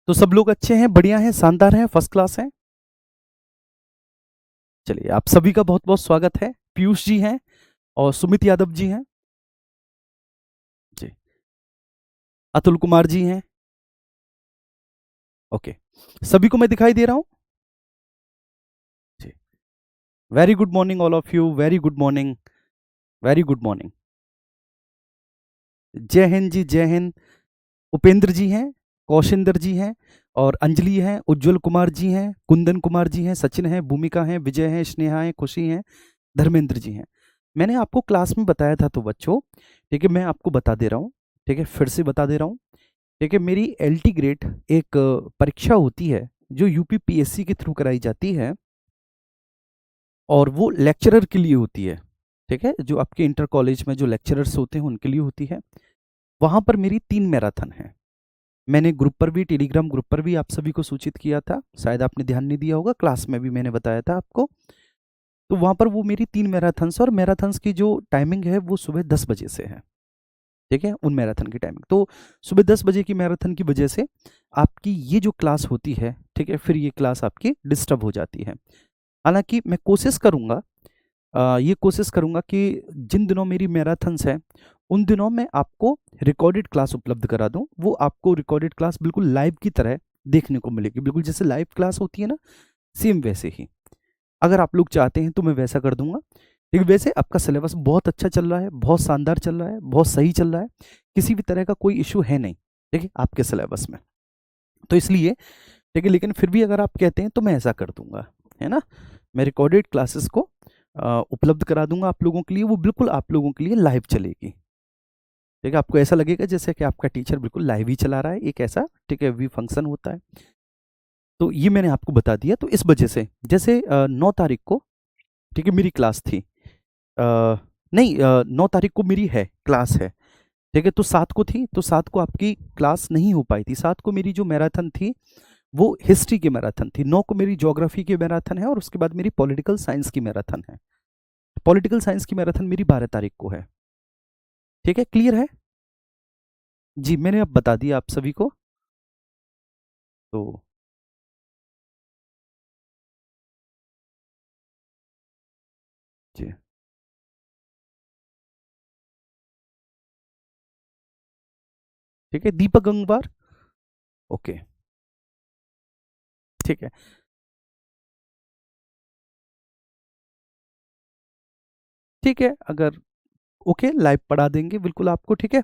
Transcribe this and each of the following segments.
तो सब लोग अच्छे हैं, बढ़िया हैं, शानदार हैं, फर्स्ट क्लास हैं। चलिए, आप सभी का बहुत बहुत स्वागत है। पीयूष जी हैं और सुमित यादव जी हैं जी। अतुल कुमार जी हैं। ओके, सभी को मैं दिखाई दे रहा हूँ जी। Very good morning all of you, very good morning, very good morning. जय हिंद जी, जय हिंद। उपेंद्र जी हैं, कौशिंदर जी हैं और अंजलि हैं, उज्जवल कुमार जी हैं, कुंदन कुमार जी हैं, सचिन हैं, भूमिका हैं, विजय हैं, स्नेहा हैं, खुशी हैं, धर्मेंद्र जी हैं। मैंने आपको क्लास में बताया था तो बच्चों, ठीक है, मैं आपको बता दे रहा हूँ, ठीक है, फिर से बता दे रहा हूँ। ठीक है, मेरी एलटी ग्रेड एक परीक्षा होती है जो यूपी पीएससी के थ्रू कराई जाती है और वो लेक्चरर के लिए होती है। ठीक है, जो आपके इंटर कॉलेज में जो लेक्चरर्स होते हैं उनके लिए होती है। वहाँ पर मेरी 3 मैराथन है। मैंने ग्रुप पर भी, टेलीग्राम ग्रुप पर भी आप सभी को सूचित किया था, शायद आपने ध्यान नहीं दिया होगा, क्लास में भी मैंने बताया था आपको। तो वहाँ पर वो मेरी 3 मैराथन्स, और मैराथन्स की जो टाइमिंग है वो सुबह 10 बजे से है। ठीक है, उन मैराथन की टाइमिंग तो सुबह 10 बजे की मैराथन की वजह से आपकी ये जो क्लास होती है, ठीक है, फिर ये क्लास आपकी डिस्टर्ब हो जाती है। हालांकि मैं कोशिश करूंगा, ये कोशिश करूंगा कि जिन दिनों मेरी मैराथन्स हैं उन दिनों मैं आपको रिकॉर्डेड क्लास उपलब्ध करा दूं। वो आपको रिकॉर्डेड क्लास बिल्कुल लाइव की तरह देखने को मिलेगी, बिल्कुल जैसे लाइव क्लास होती है ना, सेम वैसे ही। अगर आप लोग चाहते हैं तो मैं वैसा कर दूंगा। लेकिन वैसे आपका सिलेबस बहुत अच्छा चल रहा है, बहुत शानदार चल रहा है, बहुत सही चल रहा है, किसी भी तरह का कोई इशू है नहीं, ठीक है, आपके सिलेबस में। तो इसलिए, ठीक है, लेकिन फिर भी अगर आप कहते हैं तो मैं ऐसा कर दूंगा, है ना। मैं रिकॉर्डेड क्लासेस को उपलब्ध करा दूंगा आप लोगों के लिए, वो बिल्कुल आप लोगों के लिए लाइव चलेगी। ठीक है, आपको ऐसा लगेगा जैसे कि आपका टीचर बिल्कुल लाइव ही चला रहा है, एक ऐसा, ठीक है, वी फंक्शन होता है। तो ये मैंने आपको बता दिया। तो इस वजह से जैसे 9 तारीख को, ठीक है, मेरी क्लास थी, नहीं, 9 तारीख को मेरी है क्लास है, ठीक है। तो 7 को थी, तो 7 को आपकी क्लास नहीं हो पाई थी। 7 को मेरी जो मैराथन थी वो हिस्ट्री की मैराथन थी। 9 को मेरी ज्योग्राफी की मैराथन है और उसके बाद मेरी पॉलिटिकल साइंस की मैराथन है। पॉलिटिकल साइंस की मैराथन मेरी 12 तारीख को है। ठीक है, क्लियर है जी। मैंने अब बता दिया आप सभी को। तो जी, ठीक है, दीपक गंगवार। ओके, ठीक है, ठीक है, अगर ओके लाइव पढ़ा देंगे बिल्कुल आपको, ठीक है।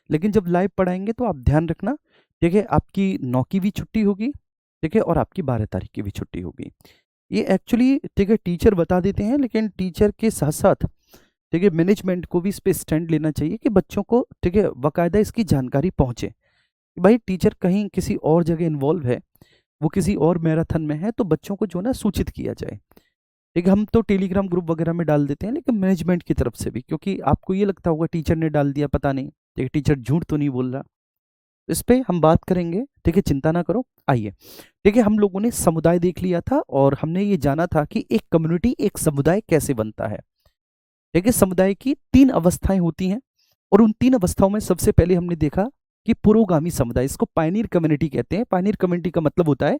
लेकिन जब लाइव पढ़ाएंगे तो आप ध्यान रखना, ठीक है, आपकी 9 की भी छुट्टी होगी, ठीक है, और आपकी 12 तारीख की भी छुट्टी होगी। ये एक्चुअली, ठीक है, टीचर बता देते हैं, लेकिन टीचर के साथ साथ, ठीक है, मैनेजमेंट को भी इस पे स्टैंड लेना चाहिए कि बच्चों को, ठीक है, बाकायदा इसकी जानकारी पहुंचे। भाई टीचर कहीं किसी और जगह इन्वॉल्व है, वो किसी और मैराथन में है, तो बच्चों को जो ना सूचित किया जाए। ठीक है, हम तो टेलीग्राम ग्रुप वगैरह में डाल देते हैं, लेकिन मैनेजमेंट की तरफ से भी, क्योंकि आपको ये लगता होगा टीचर ने डाल दिया, पता नहीं, ठीक है, टीचर झूठ तो नहीं बोल रहा। इस पे हम बात करेंगे, ठीक है, चिंता ना करो। आइए, ठीक है, हम लोगों ने समुदाय देख लिया था और हमने ये जाना था कि एक कम्युनिटी, एक समुदाय कैसे बनता है। ठीक है, समुदाय की 3 अवस्थाएं होती हैं और उन 3 अवस्थाओं में सबसे पहले हमने देखा कि पुरोगामी समुदाय, इसको पायनियर कम्युनिटी कहते हैं। पायनियर कम्युनिटी का मतलब होता है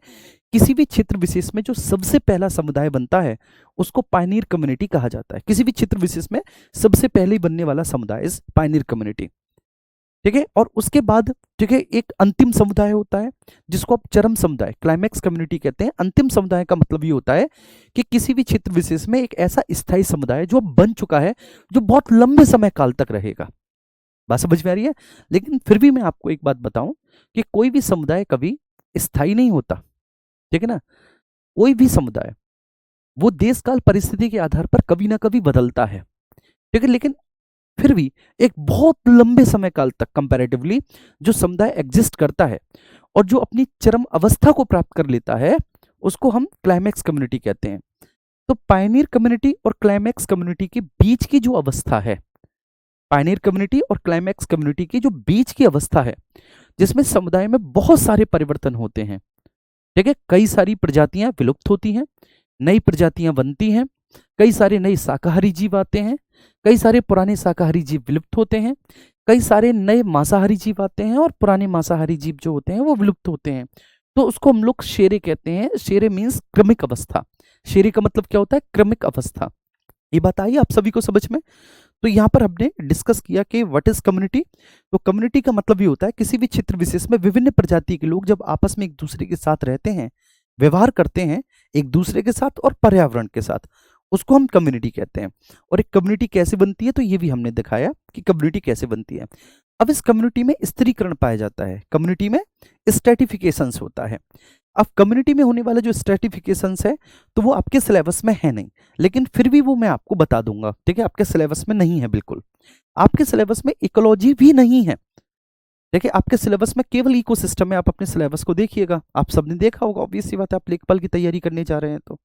किसी भी क्षेत्र विशेष में जो सबसे पहला समुदाय बनता है उसको पायनियर कम्युनिटी कहा जाता है। किसी भी क्षेत्र विशेष में सबसे पहले बनने वाला समुदाय इज पायनियर कम्युनिटी। ठीक है, और उसके बाद, ठीक है, एक अंतिम समुदाय होता है जिसको आप चरम समुदाय, क्लाइमैक्स कम्युनिटी कहते हैं। अंतिम समुदाय का मतलब ये होता है कि किसी भी क्षेत्र विशेष में एक ऐसा स्थायी समुदाय जो बन चुका है, जो बहुत लंबे समय काल तक रहेगा। बात समझ में आ रही है। लेकिन फिर भी मैं आपको एक बात बताऊं कि कोई भी समुदाय कभी स्थायी नहीं होता। ठीक है ना, कोई भी समुदाय वो देश काल परिस्थिति के आधार पर कभी ना कभी बदलता है। ठीक है, लेकिन फिर भी एक बहुत लंबे समय काल तक कंपैरेटिवली जो समुदाय एग्जिस्ट करता है और जो अपनी चरम अवस्था को प्राप्त कर लेता है उसको हम क्लाइमैक्स कम्युनिटी कहते हैं। तो पायनियर कम्युनिटी और क्लाइमैक्स कम्युनिटी के बीच की जो अवस्था है, पायनियर कम्युनिटी और क्लाइमैक्स कम्युनिटी की जो बीच की अवस्था है, जिसमें समुदाय में बहुत सारे परिवर्तन होते हैं। ठीक है, कई सारी प्रजातियां विलुप्त होती हैं, नई प्रजातियां बनती हैं, कई सारे नए शाकाहारी जीव आते हैं, कई सारे पुराने शाकाहारी जीव विलुप्त होते हैं, कई सारे नए मांसाहारी जीव आते हैं और पुराने मांसाहारी जीव जो होते हैं वो विलुप्त होते हैं। तो उसको हम लोग शेरे कहते हैं। शेरे मीन्स क्रमिक अवस्था। शेरे का मतलब क्या होता है? क्रमिक अवस्था। ये बात आई आप सभी को समझ में? तो यहाँ पर हमने डिस्कस किया कि व्हाट इज कम्युनिटी। तो कम्युनिटी का मतलब ये होता है किसी भी क्षेत्र विशेष में विभिन्न प्रजाति के लोग जब आपस में एक दूसरे के साथ रहते हैं, व्यवहार करते हैं एक दूसरे के साथ और पर्यावरण के साथ, उसको हम कम्युनिटी कहते हैं। और एक कम्युनिटी कैसे बनती है तो ये भी हमने दिखाया कि कम्युनिटी कैसे बनती है। अब इस कम्युनिटी में स्त्रीकरण पाया जाता है, कम्युनिटी में स्ट्रेटिफिकेशंस होता है। अब कम्युनिटी में होने वाले जो स्ट्रेटिफिकेशंस है तो वो आपके सिलेबस में है नहीं, लेकिन फिर भी वो मैं आपको बता दूंगा, ठीक है? आपके सिलेबस में नहीं है, बिल्कुल आपके सिलेबस में इकोलॉजी भी नहीं है। देखिए आपके सिलेबस में केवल इकोसिस्टम है। आप अपने सिलेबस को देखिएगा, आप सबने देखा होगा, ऑब्वियस सी बात है, आप लेखपाल की तैयारी करने जा रहे हैं तो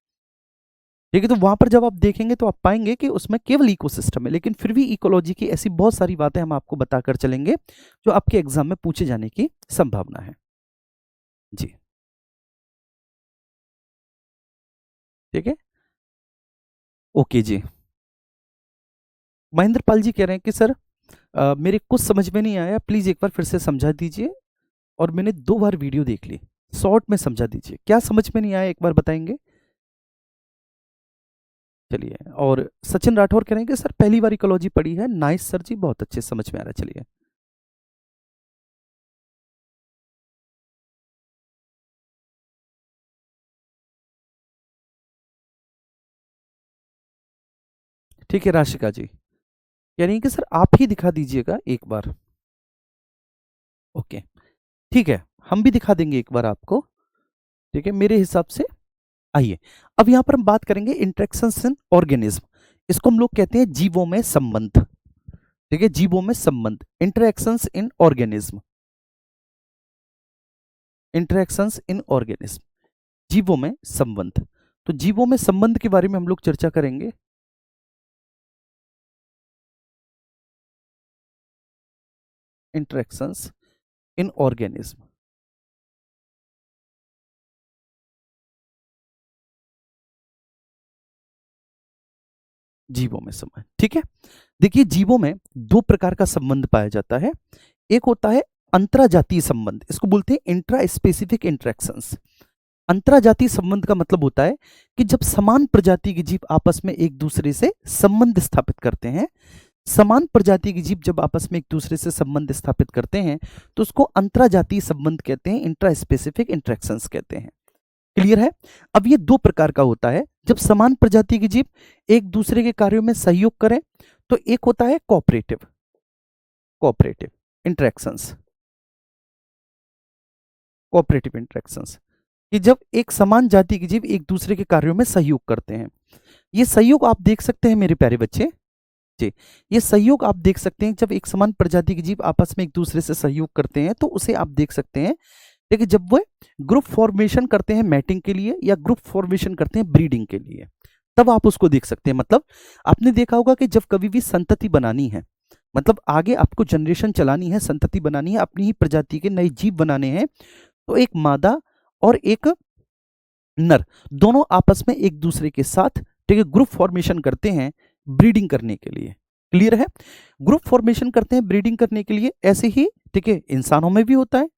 ठीक है। तो वहां पर जब आप देखेंगे तो आप पाएंगे कि उसमें केवल इकोसिस्टम है, लेकिन फिर भी इकोलॉजी की ऐसी बहुत सारी बातें हम आपको बताकर चलेंगे जो आपके एग्जाम में पूछे जाने की संभावना है। जी ठीक है, ओके जी। महेंद्र पाल जी कह रहे हैं कि सर मेरे कुछ समझ में नहीं आया, प्लीज एक बार फिर से समझा दीजिए। और मैंने 2 बार वीडियो देख ली, शॉर्ट में समझा दीजिए, क्या समझ में नहीं आया एक बार बताएंगे? चलिए। और सचिन राठौर कह रहे हैं कि सर पहली बार इकोलॉजी पढ़ी है, नाइस सर जी, बहुत अच्छे, समझ में आ रहा है। चलिए ठीक है। राशिका जी कह रही हैं कि सर आप ही दिखा दीजिएगा एक बार। ओके ठीक है, हम भी दिखा देंगे एक बार आपको, ठीक है, मेरे हिसाब से। आइए अब यहां पर हम बात करेंगे इंटरेक्शंस इन ऑर्गेनिज्म। इसको हम लोग कहते हैं जीवों में संबंध, ठीक है, जीवों में संबंध, इंटरेक्शंस इन ऑर्गेनिज्म, इंटरेक्शंस इन ऑर्गेनिज्म, जीवों में संबंध। तो जीवों में संबंध के बारे में हम लोग चर्चा करेंगे। इंटरेक्शंस इन ऑर्गेनिज्म, जीवों में संबंध, ठीक है। देखिए जीवों में 2 प्रकार का संबंध पाया जाता है। एक होता है अंतराजातीय संबंध, इसको बोलते हैं इंट्रा स्पेसिफिक इंटरेक्शंस। अंतराजातीय संबंध का मतलब होता है कि जब समान प्रजाति के जीव आपस में एक दूसरे से संबंध स्थापित करते हैं, समान प्रजाति के जीव जब आपस में एक दूसरे से संबंध स्थापित करते हैं तो उसको अंतराजातीय संबंध कहते हैं, इंट्रा स्पेसिफिक इंटरेक्शंस कहते हैं। क्लियर है? अब ये 2 प्रकार का होता है, जब समान प्रजाति के जीव एक दूसरे के कार्यों में सहयोग करें तो एक होता है cooperative, cooperative interactions, cooperative interactions, कि जब एक समान जाति के जीव एक दूसरे के कार्यों में सहयोग करते हैं। ये सहयोग आप देख सकते हैं मेरे प्यारे बच्चे जी, ये सहयोग आप देख सकते हैं जब एक समान प्रजाति के जीव आपस में एक दूसरे से सहयोग करते हैं तो उसे आप देख सकते हैं। देखिए जब वो ग्रुप फॉर्मेशन करते हैं मैटिंग के लिए या ग्रुप फॉर्मेशन करते हैं ब्रीडिंग के लिए, तब आप उसको देख सकते हैं। मतलब आपने देखा होगा कि जब कभी भी संतति बनानी है, मतलब आगे आपको जनरेशन चलानी है, संतति बनानी है, अपनी ही प्रजाति के नए जीव बनाने हैं, तो एक मादा और एक नर दोनों आपस में एक दूसरे के साथ, ठीक है, ग्रुप फॉर्मेशन करते हैं ब्रीडिंग करने के लिए। क्लियर है? ग्रुप फॉर्मेशन करते हैं ब्रीडिंग करने के लिए। ऐसे ही ठीक है इंसानों में भी होता है।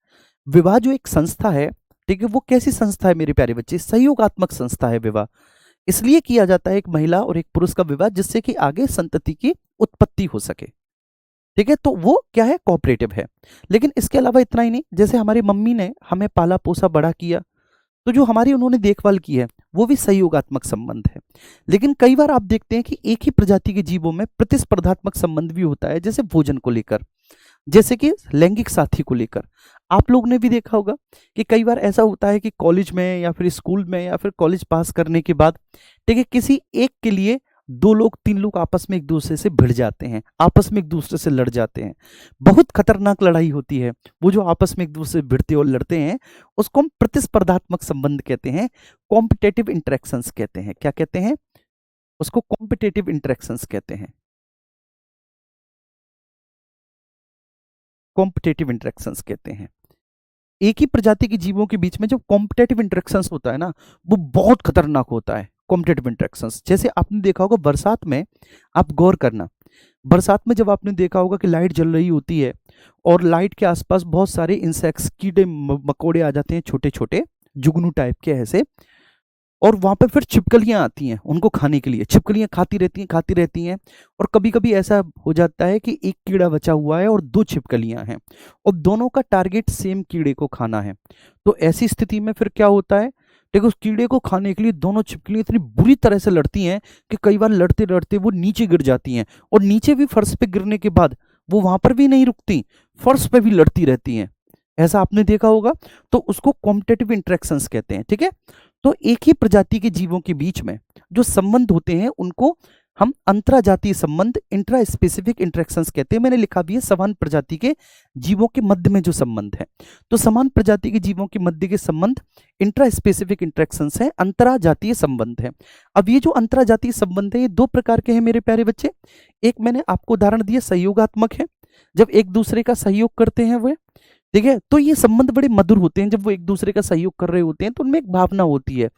विवाह जो एक संस्था है, ठीक है, वो कैसी संस्था है मेरे प्यारे बच्चे? सहयोगात्मक संस्था है विवाह। इसलिए किया जाता है एक महिला और एक पुरुष का विवाह, जिससे कि आगे संतति की उत्पत्ति हो सके। ठीक है, तो वो क्या है? कोऑपरेटिव है। लेकिन इसके अलावा इतना ही नहीं, जैसे हमारी मम्मी ने हमें पाला पोसा बड़ा किया, तो जो हमारी उन्होंने देखभाल की है वो भी सहयोगात्मक संबंध है। लेकिन कई बार आप देखते हैं कि एक ही प्रजाति के जीवों में प्रतिस्पर्धात्मक संबंध भी होता है, जैसे भोजन को लेकर, जैसे कि लैंगिक साथी को लेकर। आप लोग ने भी देखा होगा कि कई बार ऐसा होता है कि कॉलेज में या फिर स्कूल में या फिर कॉलेज पास करने के बाद, ठीक है, किसी एक के लिए 2 लोग 3 लोग आपस में एक दूसरे से भिड़ जाते हैं, आपस में एक दूसरे से लड़ जाते हैं। बहुत खतरनाक लड़ाई होती है वो, जो आपस में एक दूसरे से भिड़ते और लड़ते हैं, उसको हम प्रतिस्पर्धात्मक संबंध कहते हैं, कॉम्पिटेटिव इंटरेक्शंस कहते हैं। क्या कहते हैं? उसको कॉम्पिटेटिव इंटरेक्शंस कहते हैं, कॉम्पिटेटिव इंटरेक्शंस कहते हैं। एक ही प्रजाति के जीवों के बीच में जो कॉम्पिटेटिव इंटरेक्शंस होता है ना, वो बहुत खतरनाक होता है। कॉम्पिटेटिव इंटरेक्शंस जैसे आपने देखा होगा बरसात में, आप गौर करना, बरसात में जब आपने देखा होगा कि लाइट जल रही होती है और लाइट के आसपास बहुत सारे इंसेक्ट्स, कीड़े मकोड़े आ जाते हैं, छोटे छोटे जुगनू टाइप के ऐसे, और वहां पे फिर छिपकलियां आती हैं उनको खाने के लिए। छिपकलियां खाती रहती हैं, और कभी कभी ऐसा हो जाता है कि एक कीड़ा बचा हुआ है और दो छिपकलियां हैं, और दोनों का टारगेट सेम कीड़े को खाना है। तो ऐसी स्थिति में फिर क्या होता है, देखो उस कीड़े को खाने के लिए दोनों छिपकलियां इतनी बुरी तरह से लड़ती हैं कि कई बार लड़ते लड़ते वो नीचे गिर जाती हैं, और नीचे भी फर्श पे गिरने के बाद वो वहां पर भी नहीं रुकती, फर्श पे भी लड़ती रहती हैं। ऐसा आपने देखा होगा। तो उसको कॉम्पिटेटिव इंटरेक्शंस कहते हैं, ठीक है। तो एक ही प्रजाति के जीवों के बीच में जो संबंध होते हैं उनको हम अंतराजातीय संबंध, इंट्रा स्पेसिफिक इंटरेक्शंस कहते हैं। मैंने लिखा भी है समान प्रजाति के जीवों के मध्य में जो संबंध है। तो समान प्रजाति के जीवों के मध्य के संबंध इंट्रा स्पेसिफिक इंटरेक्शंस है, अंतराजातीय संबंध है। अब ये जो अंतराजातीय संबंध है ये दो प्रकार के हैं मेरे प्यारे बच्चे। एक मैंने आपको उदाहरण दिया सहयोगात्मक है, जब एक दूसरे का सहयोग करते हैं वो, ठीक है। तो ये संबंध बड़े मधुर होते हैं, जब वो एक दूसरे का सहयोग कर रहे होते हैं तो उनमें एक भावना होती है,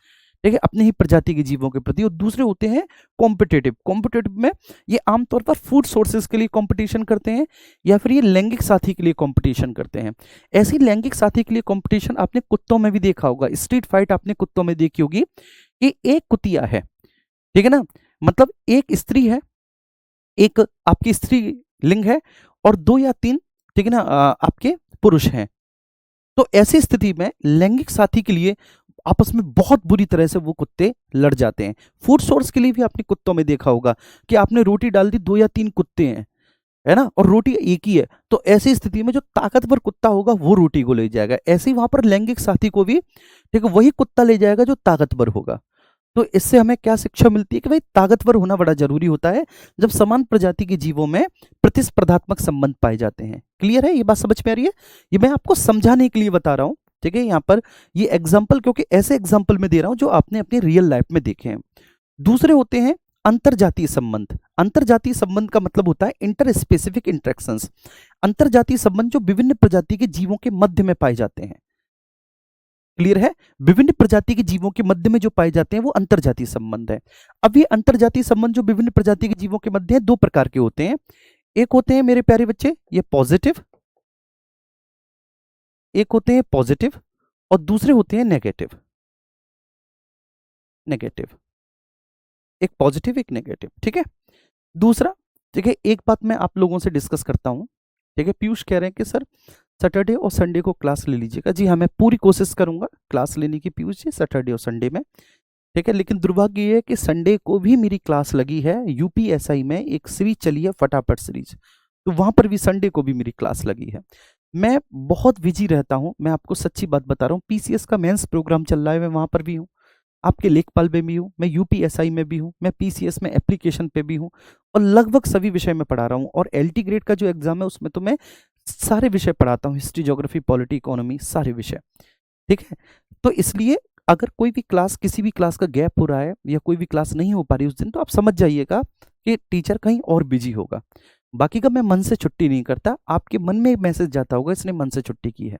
ठीक है, अपने ही प्रजाति के जीवों के प्रति। और दूसरे होते हैं कॉम्पिटेटिव। कॉम्पिटेटिव में ये आमतौर पर फूड सोर्सेज के लिए कंपटीशन करते हैं, या फिर ये लैंगिक साथी के लिए कंपटीशन करते हैं। ऐसी लैंगिक साथी के लिए कंपटीशन आपने कुत्तों में भी देखा होगा। स्ट्रीट फाइट आपने कुत्तों में देखी होगी कि एक कुतिया है, ठीक है ना, मतलब एक स्त्री है, एक आपकी स्त्री लिंग है, और दो या तीन, ठीक है ना, आपके पुरुष हैं। तो ऐसी स्थिति में लैंगिक साथी के लिए आपस में बहुत बुरी तरह से वो कुत्ते लड़ जाते हैं। फूड सोर्स के लिए भी आपने कुत्तों में देखा होगा कि आपने रोटी डाल दी, दो या तीन कुत्ते हैं, है ना, और रोटी एक ही है। तो ऐसी स्थिति में जो ताकतवर कुत्ता होगा वो रोटी को ले जाएगा। ऐसे ही वहां पर लैंगिक साथी को भी, ठीक है, वही कुत्ता ले जाएगा जो ताकतवर होगा। तो इससे हमें क्या शिक्षा मिलती है कि भाई ताकतवर होना बड़ा जरूरी होता है जब समान प्रजाति के जीवों में प्रतिस्पर्धात्मक संबंध पाए जाते हैं। क्लियर है, ये बात समझ में आ रही है? ये मैं आपको समझाने के लिए बता रहा हूं, ठीक है। यहाँ पर ये एग्जाम्पल, क्योंकि ऐसे एग्जाम्पल में दे रहा हूं जो आपने अपनी रियल लाइफ में देखे हैं। दूसरे होते हैं अंतरजातीय संबंध। अंतरजातीय संबंध का मतलब होता है इंटर स्पेसिफिक इंटरेक्शंस। अंतरजातीय संबंध जो विभिन्न प्रजाति के जीवों के मध्य में पाए जाते हैं। क्लियर है? विभिन्न प्रजाति के जीवों के मध्य में जो पाए जाते हैं वो अंतरजातीय संबंध है। अब ये अंतरजातीय संबंध जो विभिन्न प्रजाति के जीवों के मध्य है, दो प्रकार के होते हैं। एक होते हैं मेरे प्यारे बच्चे ये पॉजिटिव, एक होते हैं पॉजिटिव, और दूसरे होते हैं नेगेटिव। नेगेटिव, एक पॉजिटिव एक नेगेटिव, ठीक है। दूसरा, ठीक है, एक बात मैं आप लोगों से डिस्कस करता हूं, ठीक है। पीयूष कह रहे हैं कि सर सैटरडे और संडे को क्लास ले लीजिएगा। जी हाँ, मैं पूरी कोशिश करूंगा क्लास लेने की पीयूष जी, सैटरडे और संडे में, ठीक है। लेकिन दुर्भाग्य ये है कि संडे को भी मेरी क्लास लगी है यूपीएसआई में, एक सीरीज चली है फटाफट सीरीज, तो वहां पर भी संडे को भी मेरी क्लास लगी है। मैं बहुत बिजी रहता हूं, मैं आपको सच्ची बात बता रहा हूँ। पीसीएस का मेंस प्रोग्राम चल रहा है, मैं वहां पर भी हूँ, आपके लेखपाल में भी हूँ, मैं यूपीएसआई में भी हूँ, मैं पीसीएस में एप्लीकेशन पे भी हूँ, और लगभग सभी विषय में पढ़ा रहा हूँ। और एलटी ग्रेड का जो एग्जाम है उसमें तो मैं सारे विषय पढ़ाता हूँ, हिस्ट्री, ज्योग्राफी, पॉलिटी, इकोनॉमी, सारे विषय, ठीक है। तो इसलिए अगर कोई भी क्लास, किसी भी क्लास का गैप हो रहा है या कोई भी क्लास नहीं हो पा रही उस दिन, तो आप समझ जाइएगा कि टीचर कहीं और बिजी होगा। बाकी का मैं मन से छुट्टी नहीं करता, आपके मन में एक मैसेज जाता होगा इसने मन से छुट्टी की है।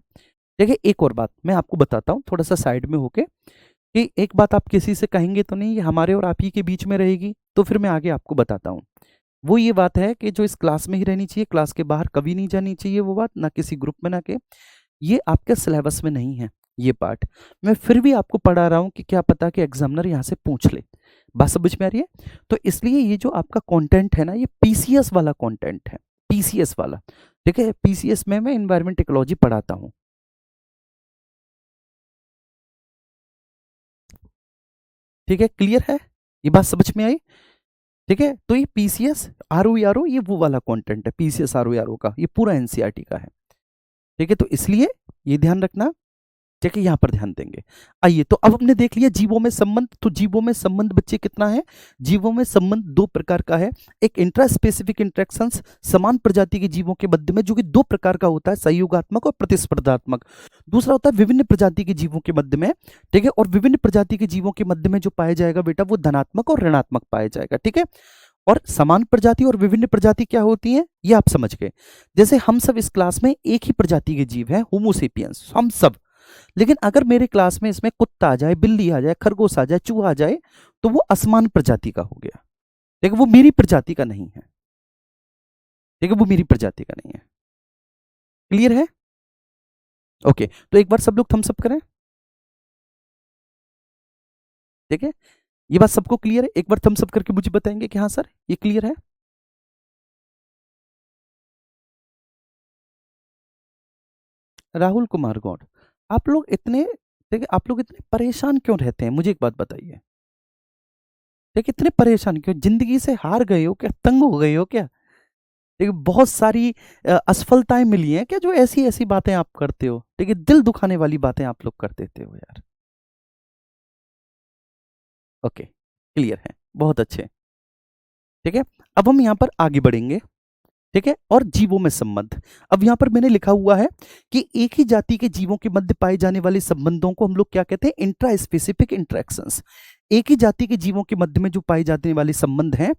देखिए एक और बात मैं आपको बताता हूँ, थोड़ा सा साइड में होके, कि एक बात आप किसी से कहेंगे तो नहीं, ये हमारे और आप ही के बीच में रहेगी, तो फिर मैं आगे आपको बताता हूँ। वो ये बात है कि जो इस क्लास में ही रहनी चाहिए, क्लास के बाहर कभी नहीं जानी चाहिए वो बात, ना किसी ग्रुप में, ना के, ये आपके सिलेबस में नहीं है ये पार्ट। मैं फिर भी आपको पढ़ा रहा हूँ कि क्या पता कि एग्जामिनर यहाँ से पूछ ले। बात समझ में आ रही है? तो इसलिए ये जो आपका कंटेंट है ना, ये पीसीएस वाला कंटेंट है, पीसीएस वाला, ठीक है। पीसीएस में मैं एनवायरमेंट इकोलॉजी पढ़ाता हूँ, ठीक है। क्लियर है, ये बात समझ में आई? ठीक है। तो ये पीसीएस आरओ ये वो वाला कंटेंट है, पीसीएस आरओ का, ये पूरा एनसीईआरटी का है, ठीक है। तो इसलिए ये ध्यान रखना, ठीक है, यहां पर ध्यान देंगे। आइए, तो अब हमने देख लिया जीवों में संबंध। तो जीवों में संबंध बच्चे कितना है? जीवों में संबंध दो प्रकार का है। एक इंट्रा स्पेसिफिक इंटरेक्शंस, समान प्रजाति के जीवों के मध्य में, जो कि दो प्रकार का होता है, सहयोगात्मक और प्रतिस्पर्धात्मक। दूसरा होता है विभिन्न प्रजाति के जीवों के मध्य में, ठीक है। और विभिन्न प्रजाति के जीवों के मध्य में जो पाया जाएगा बेटा, वो धनात्मक और ऋणात्मक पाया जाएगा, ठीक है। और समान प्रजाति और विभिन्न प्रजाति क्या होती हैं, ये आप समझ गए। जैसे हम सब इस क्लास में एक ही प्रजाति के जीव हैं, होमोसेपियंस, हम सब। लेकिन अगर मेरे क्लास में इसमें कुत्ता आ जाए, बिल्ली आ जाए, खरगोश आ जाए, चूहा आ जाए, तो वो असमान प्रजाति का हो गया, लेकिन वो मेरी प्रजाति का नहीं है, ठीक है, वो मेरी प्रजाति का नहीं है। क्लियर है? ओके, तो एक बार सब लोग थम्स अप करें। ठीक है, ये बात सबको क्लियर है? एक बार थम्स अप करके मुझे बताएंगे कि हाँ सर ये क्लियर है। राहुल कुमार गौड़, आप लोग इतने, देखिए आप लोग इतने परेशान क्यों रहते हैं, मुझे एक बात बताइए। देखिए इतने परेशान क्यों, जिंदगी से हार गए हो क्या, तंग हो गए हो क्या? देखिए बहुत सारी असफलताएं मिली हैं क्या, जो ऐसी ऐसी बातें आप करते हो? देखिए दिल दुखाने वाली बातें आप लोग कर देते हो यार। ओके, क्लियर है, बहुत अच्छे। ठीक है, अब हम यहाँ पर आगे बढ़ेंगे। ठीक है, और जीवों में संबंध। अब यहां पर मैंने लिखा हुआ है कि एक ही जाति के जीवों के मध्य पाए जाने वाले संबंधों को हम लोग क्या कहते हैं, इंट्रा स्पेसिफिक इंटरेक्शंस। एक ही जाति के जीवों के मध्य में जो पाए जाने वाले संबंध हैं,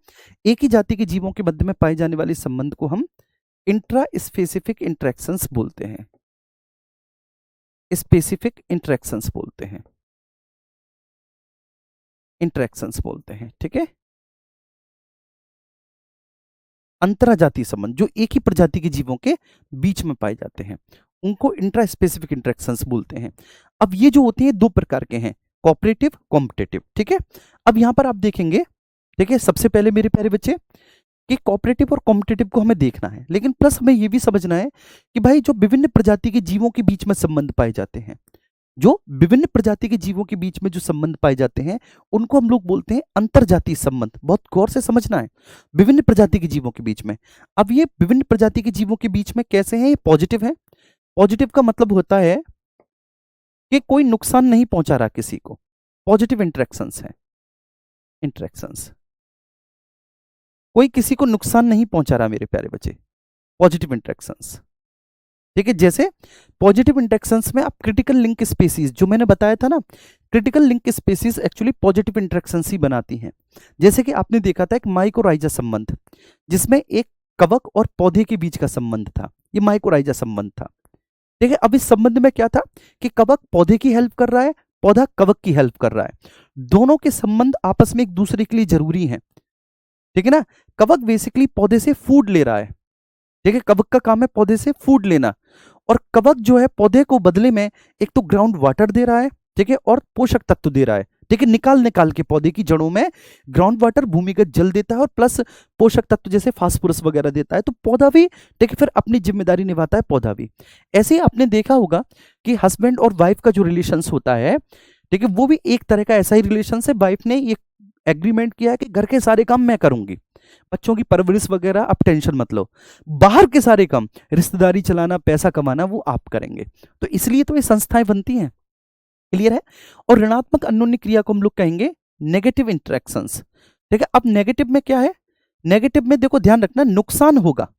एक ही जाति के जीवों के मध्य में पाए जाने वाले संबंध को हम इंट्रा स्पेसिफिक इंटरेक्शंस बोलते हैं। स्पेसिफिक इंटरेक्शंस बोलते हैं, इंटरेक्शंस बोलते हैं। ठीक है, अंतराजातीय संबंध जो एक ही प्रजाति के जीवों के बीच में पाए जाते हैं, उनको इंट्रा स्पेसिफिक इंटरेक्शंस बोलते हैं। अब ये जो होती है दो प्रकार के हैं, कोऑपरेटिव, कॉम्पिटिटिव। ठीक है, अब यहां पर आप देखेंगे, ठीक है, सबसे पहले मेरे प्यारे बच्चे कि कोऑपरेटिव और कॉम्पिटिटिव को हमें देखना है, लेकिन प्लस हमें यह भी समझना है कि भाई जो विभिन्न प्रजाति के जीवों के बीच में संबंध पाए जाते हैं, जो विभिन्न प्रजाति के जीवों के बीच में जो संबंध पाए जाते हैं, उनको हम लोग बोलते हैं अंतरजातीय संबंध। बहुत गौर से समझना है, विभिन्न प्रजाति के जीवों के बीच में। अब ये विभिन्न प्रजाति के जीवों के बीच में कैसे हैं, ये पॉजिटिव है। पॉजिटिव का मतलब होता है कि कोई नुकसान नहीं पहुंचा रहा किसी को, पॉजिटिव इंटरेक्शंस है, इंटरेक्शंस। कोई किसी को नुकसान नहीं पहुंचा रहा मेरे प्यारे बच्चे, पॉजिटिव इंटरेक्शंस। ठीक है, जैसे पॉजिटिव इंटरेक्शंस में आप क्रिटिकल लिंक स्पीसीज, जो मैंने बताया था ना, critical link species actually positive interactions ही बनाती हैं। जैसे कि आपने देखा था एक माइकोराइजा संबंध, जिसमें एक कवक और पौधे के बीच का संबंध था, ये माइकोराइजा संबंध था। ठीक है, अब इस संबंध में क्या था कि कवक पौधे की हेल्प कर रहा है, पौधा कवक की हेल्प कर रहा है, दोनों के संबंध आपस में एक दूसरे के लिए जरूरी हैं। ठीक है ना, कवक बेसिकली पौधे से फूड ले रहा है। ठीक है, कवक का काम है पौधे से फूड लेना, और कवक जो है पौधे को बदले में एक तो ग्राउंड वाटर दे रहा है, ठीक है, और पोषक तत्व दे रहा है। ठीक है, निकाल निकाल के पौधे की जड़ों में ग्राउंड वाटर, भूमिगत जल देता है, और प्लस पोषक तत्व जैसे फास्फोरस वगैरह देता है, तो पौधा भी, ठीक है, फिर अपनी जिम्मेदारी निभाता है पौधा भी। ऐसे ही आपने देखा होगा कि हस्बैंड और वाइफ का जो रिलेशन होता है, ठीक है, वो भी एक तरह का ऐसा ही रिलेशन है। वाइफ ने ये एग्रीमेंट किया है कि घर के सारे काम मैं करूंगी, बच्चों की परवरिश वगैरह आप टेंशन मत लो, बाहर के सारे काम, रिश्तेदारी चलाना, पैसा कमाना, वो आप करेंगे। तो इसलिए तो ये संस्थाएं बनती हैं। क्लियर है? और ऋणात्मक अन्योन्य क्रिया को हम लोग कहेंगे नेगेटिव इंटरेक्शंस। ठीक है, अब नेगेटिव में क्या है, नेगेटिव में देखो ध्यान रखना, नुकसान होगा,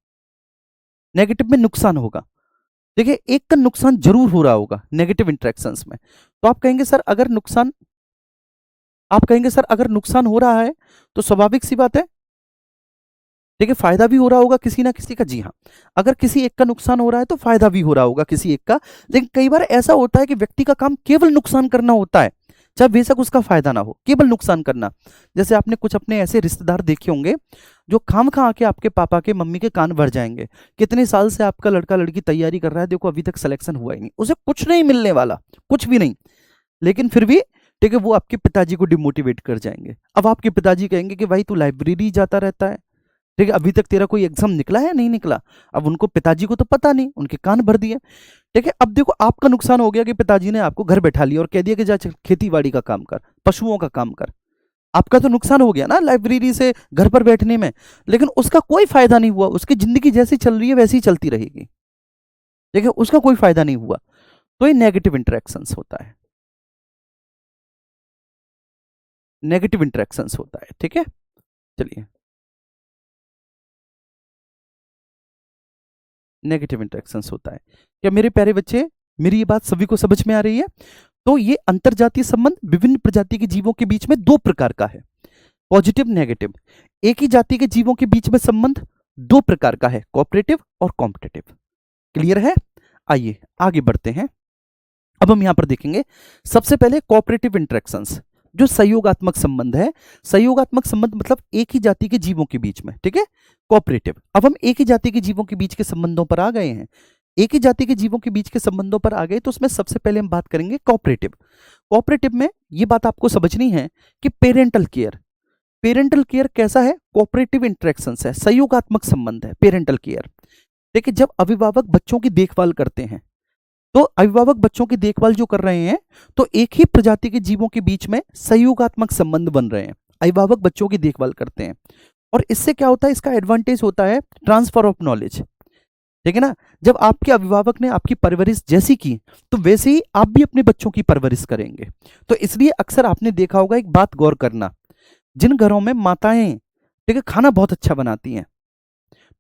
नेगेटिव में नुकसान होगा। देखिए एक का नुकसान जरूर हो रहा होगा नेगेटिव इंटरेक्शंस में। तो आप कहेंगे सर अगर नुकसान, आप कहेंगे सर अगर नुकसान हो रहा है तो स्वाभाविक सी बात है, देखिए फायदा भी हो रहा होगा किसी ना किसी का। जी हाँ, अगर किसी एक का नुकसान हो रहा है तो फायदा भी हो रहा होगा किसी एक का। लेकिन कई बार ऐसा होता है कि व्यक्ति का काम केवल नुकसान करना होता है, चाहे बेशक उसका फायदा ना हो, केवल नुकसान करना। जैसे आपने कुछ अपने ऐसे रिश्तेदार देखे होंगे जो खाम खा आके आपके पापा के, मम्मी के कान भर जाएंगे, कितने साल से आपका लड़का लड़की तैयारी कर रहा है, देखो अभी तक सिलेक्शन हुआ ही नहीं, उसे कुछ नहीं मिलने वाला, कुछ भी नहीं, लेकिन फिर भी ठीक है वो आपके पिताजी को डिमोटिवेट कर जाएंगे। अब आपके पिताजी कहेंगे कि भाई तू लाइब्रेरी जाता रहता है, ठीक है, अभी तक तेरा कोई एग्जाम निकला है, नहीं निकला। अब उनको, पिताजी को तो पता नहीं, उनके कान भर दिए। ठीक है, अब देखो आपका नुकसान हो गया कि पिताजी ने आपको घर बैठा लिया और कह दिया कि जा खेती बाड़ी का काम कर, पशुओं का काम कर। आपका तो नुकसान हो गया ना लाइब्रेरी से घर पर बैठने में, लेकिन उसका कोई फायदा नहीं हुआ, उसकी जिंदगी जैसी चल रही है वैसी ही चलती रहेगी। ठीक है, उसका कोई फायदा नहीं हुआ। तो ये नेगेटिव इंटरेक्शंस होता है, नेगेटिव इंटरेक्शंस होता है। ठीक है, चलिए, नेगेटिव इंटरेक्शंस होता है। क्या मेरे प्यारे बच्चे, मेरी ये बात सभी को समझ में आ रही है? तो ये अंतरजातीय संबंध विभिन्न प्रजाति के जीवों के बीच में दो प्रकार का है, पॉजिटिव, नेगेटिव। एक ही जाति के जीवों के बीच में संबंध दो प्रकार का है, कोऑपरेटिव और कॉम्पिटिटिव। क्लियर है? आइए आगे बढ़ते हैं। अब हम यहां पर देखेंगे सबसे पहले कोऑपरेटिव इंटरेक्शंस, जो सहयोगात्मक संबंध है। सहयोगात्मक संबंध मतलब एक ही जाति के जीवों के बीच में, ठीक है, कोऑपरेटिव। अब हम एक ही जाति के जीवों के बीच के संबंधों पर आ गए हैं। एक ही जाति के जीवों के बीच के संबंधों पर आ गए तो उसमें सबसे पहले हम बात करेंगे कोऑपरेटिव। कोऑपरेटिव में ये बात आपको समझनी है कि पेरेंटल केयर कैसा है? कोऑपरेटिव इंटरेक्शंस है, सहयोगात्मक संबंध है पेरेंटल केयर। देखिए, जब अभिभावक बच्चों की देखभाल करते हैं तो अभिभावक बच्चों की देखभाल जो कर रहे हैं तो एक ही प्रजाति के जीवों के बीच में सहयोगात्मक संबंध बन रहे हैं। अभिभावक बच्चों की देखभाल करते हैं और इससे क्या होता है, इसका एडवांटेज होता है ट्रांसफर ऑफ नॉलेज। ठीक है ना? जब आपके अभिभावक ने आपकी परवरिश जैसी की तो वैसे ही आप भी अपने बच्चों की परवरिश करेंगे। तो इसलिए अक्सर आपने देखा होगा, एक बात गौर करना, जिन घरों में माताएं ठीक है खाना बहुत अच्छा बनाती हैं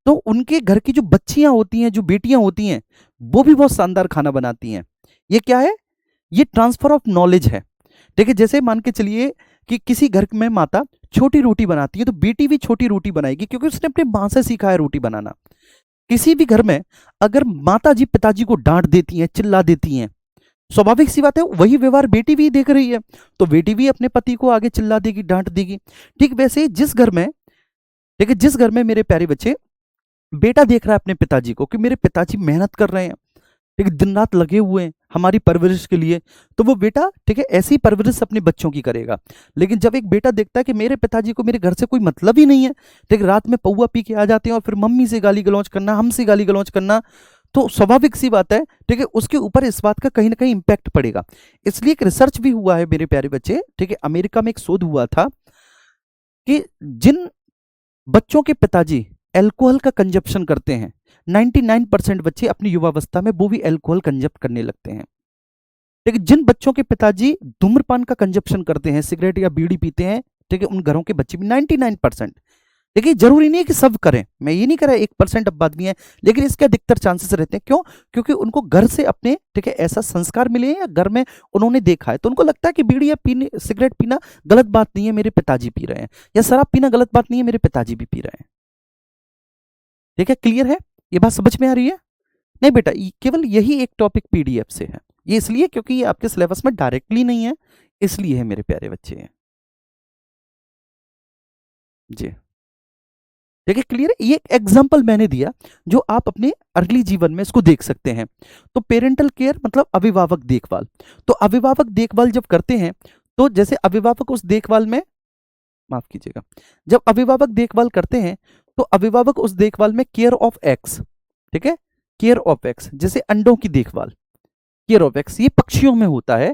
तो उनके घर की जो बच्चियां होती हैं, जो बेटियां होती हैं, वो भी बहुत शानदार खाना बनाती हैं। ये क्या है? ये ट्रांसफर ऑफ नॉलेज है। ठीक है, जैसे मान के चलिए कि किसी घर में माता छोटी रोटी बनाती है तो बेटी भी छोटी रोटी बनाएगी क्योंकि उसने अपनी मां से सीखा है रोटी बनाना। किसी भी घर में अगर माता जी पिताजी को डांट देती हैं, चिल्ला देती हैं, स्वाभाविक सी बात है वही व्यवहार बेटी भी देख रही है तो बेटी भी अपने पति को आगे चिल्ला देगी, डांट देगी। ठीक वैसे ही जिस घर में, ठीक है, जिस घर में मेरे प्यारे बच्चे बेटा देख रहा है अपने पिताजी को कि मेरे पिताजी मेहनत कर रहे हैं, ठीक है, दिन रात लगे हुए हैं हमारी परवरिश के लिए, तो वो बेटा ठीक है ऐसी परवरिश अपने बच्चों की करेगा। लेकिन जब एक बेटा देखता है कि मेरे पिताजी को मेरे घर से कोई मतलब ही नहीं है, ठीक है, रात में पौआ पी के आ जाते हैं और फिर मम्मी से गाली गलौज करना, हमसे गाली गलौज करना, तो स्वाभाविक सी बात है ठीक है उसके ऊपर इस बात का कहीं ना कहीं इंपैक्ट पड़ेगा। इसलिए एक रिसर्च भी हुआ है मेरे प्यारे बच्चे, ठीक है, अमेरिका में एक शोध हुआ था कि जिन बच्चों के पिताजी अल्कोहल का कंजप्शन करते हैं, 99% बच्चे अपनी युवावस्था में वो भी अल्कोहल कंजप्ट करने लगते हैं। लेकिन जिन बच्चों के पिताजी धूम्रपान का कंजप्शन करते हैं, सिगरेट या बीड़ी पीते हैं, ठीक है, उन घरों के बच्चे भी 99%। देखिए, जरूरी नहीं है कि सब करें, मैं ये नहीं कह रहा 1% अब आदमी है, लेकिन इसके अधिकतर चांसेस रहते हैं। क्यों? क्योंकि उनको घर से अपने ठीक है ऐसा संस्कार मिले हैं या घर में उन्होंने देखा है, तो उनको लगता है कि बीड़ी या पीने सिगरेट पीना गलत बात नहीं है, मेरे पिताजी पी रहे हैं, या शराब पीना गलत बात नहीं है, मेरे पिताजी भी पी रहे हैं। ठीक है, क्लियर है? ये बात समझ में आ रही है? नहीं बेटा, केवल यही एक टॉपिक पीडीएफ से है, ये इसलिए क्योंकि ये आपके सिलेबस में डायरेक्टली नहीं है, इसलिए है मेरे प्यारे बच्चे हैं जी। ठीक है, क्लियर है? ये एक एग्जाम्पल मैंने दिया जो आप अपने अर्ली जीवन में इसको देख सकते हैं। तो पेरेंटल केयर मतलब अभिभावक देखभाल। तो अभिभावक देखभाल जब करते हैं तो जैसे अभिभावक उस देखभाल में, माफ कीजिएगा, जब अभिभावक देखभाल करते हैं तो अभिभावक उस देखभाल में केयर ऑफ एक्स, ठीक है, केयर ऑफ एक्स, जैसे अंडों की देखभाल, केयर ऑफ एक्स, ये पक्षियों में होता है।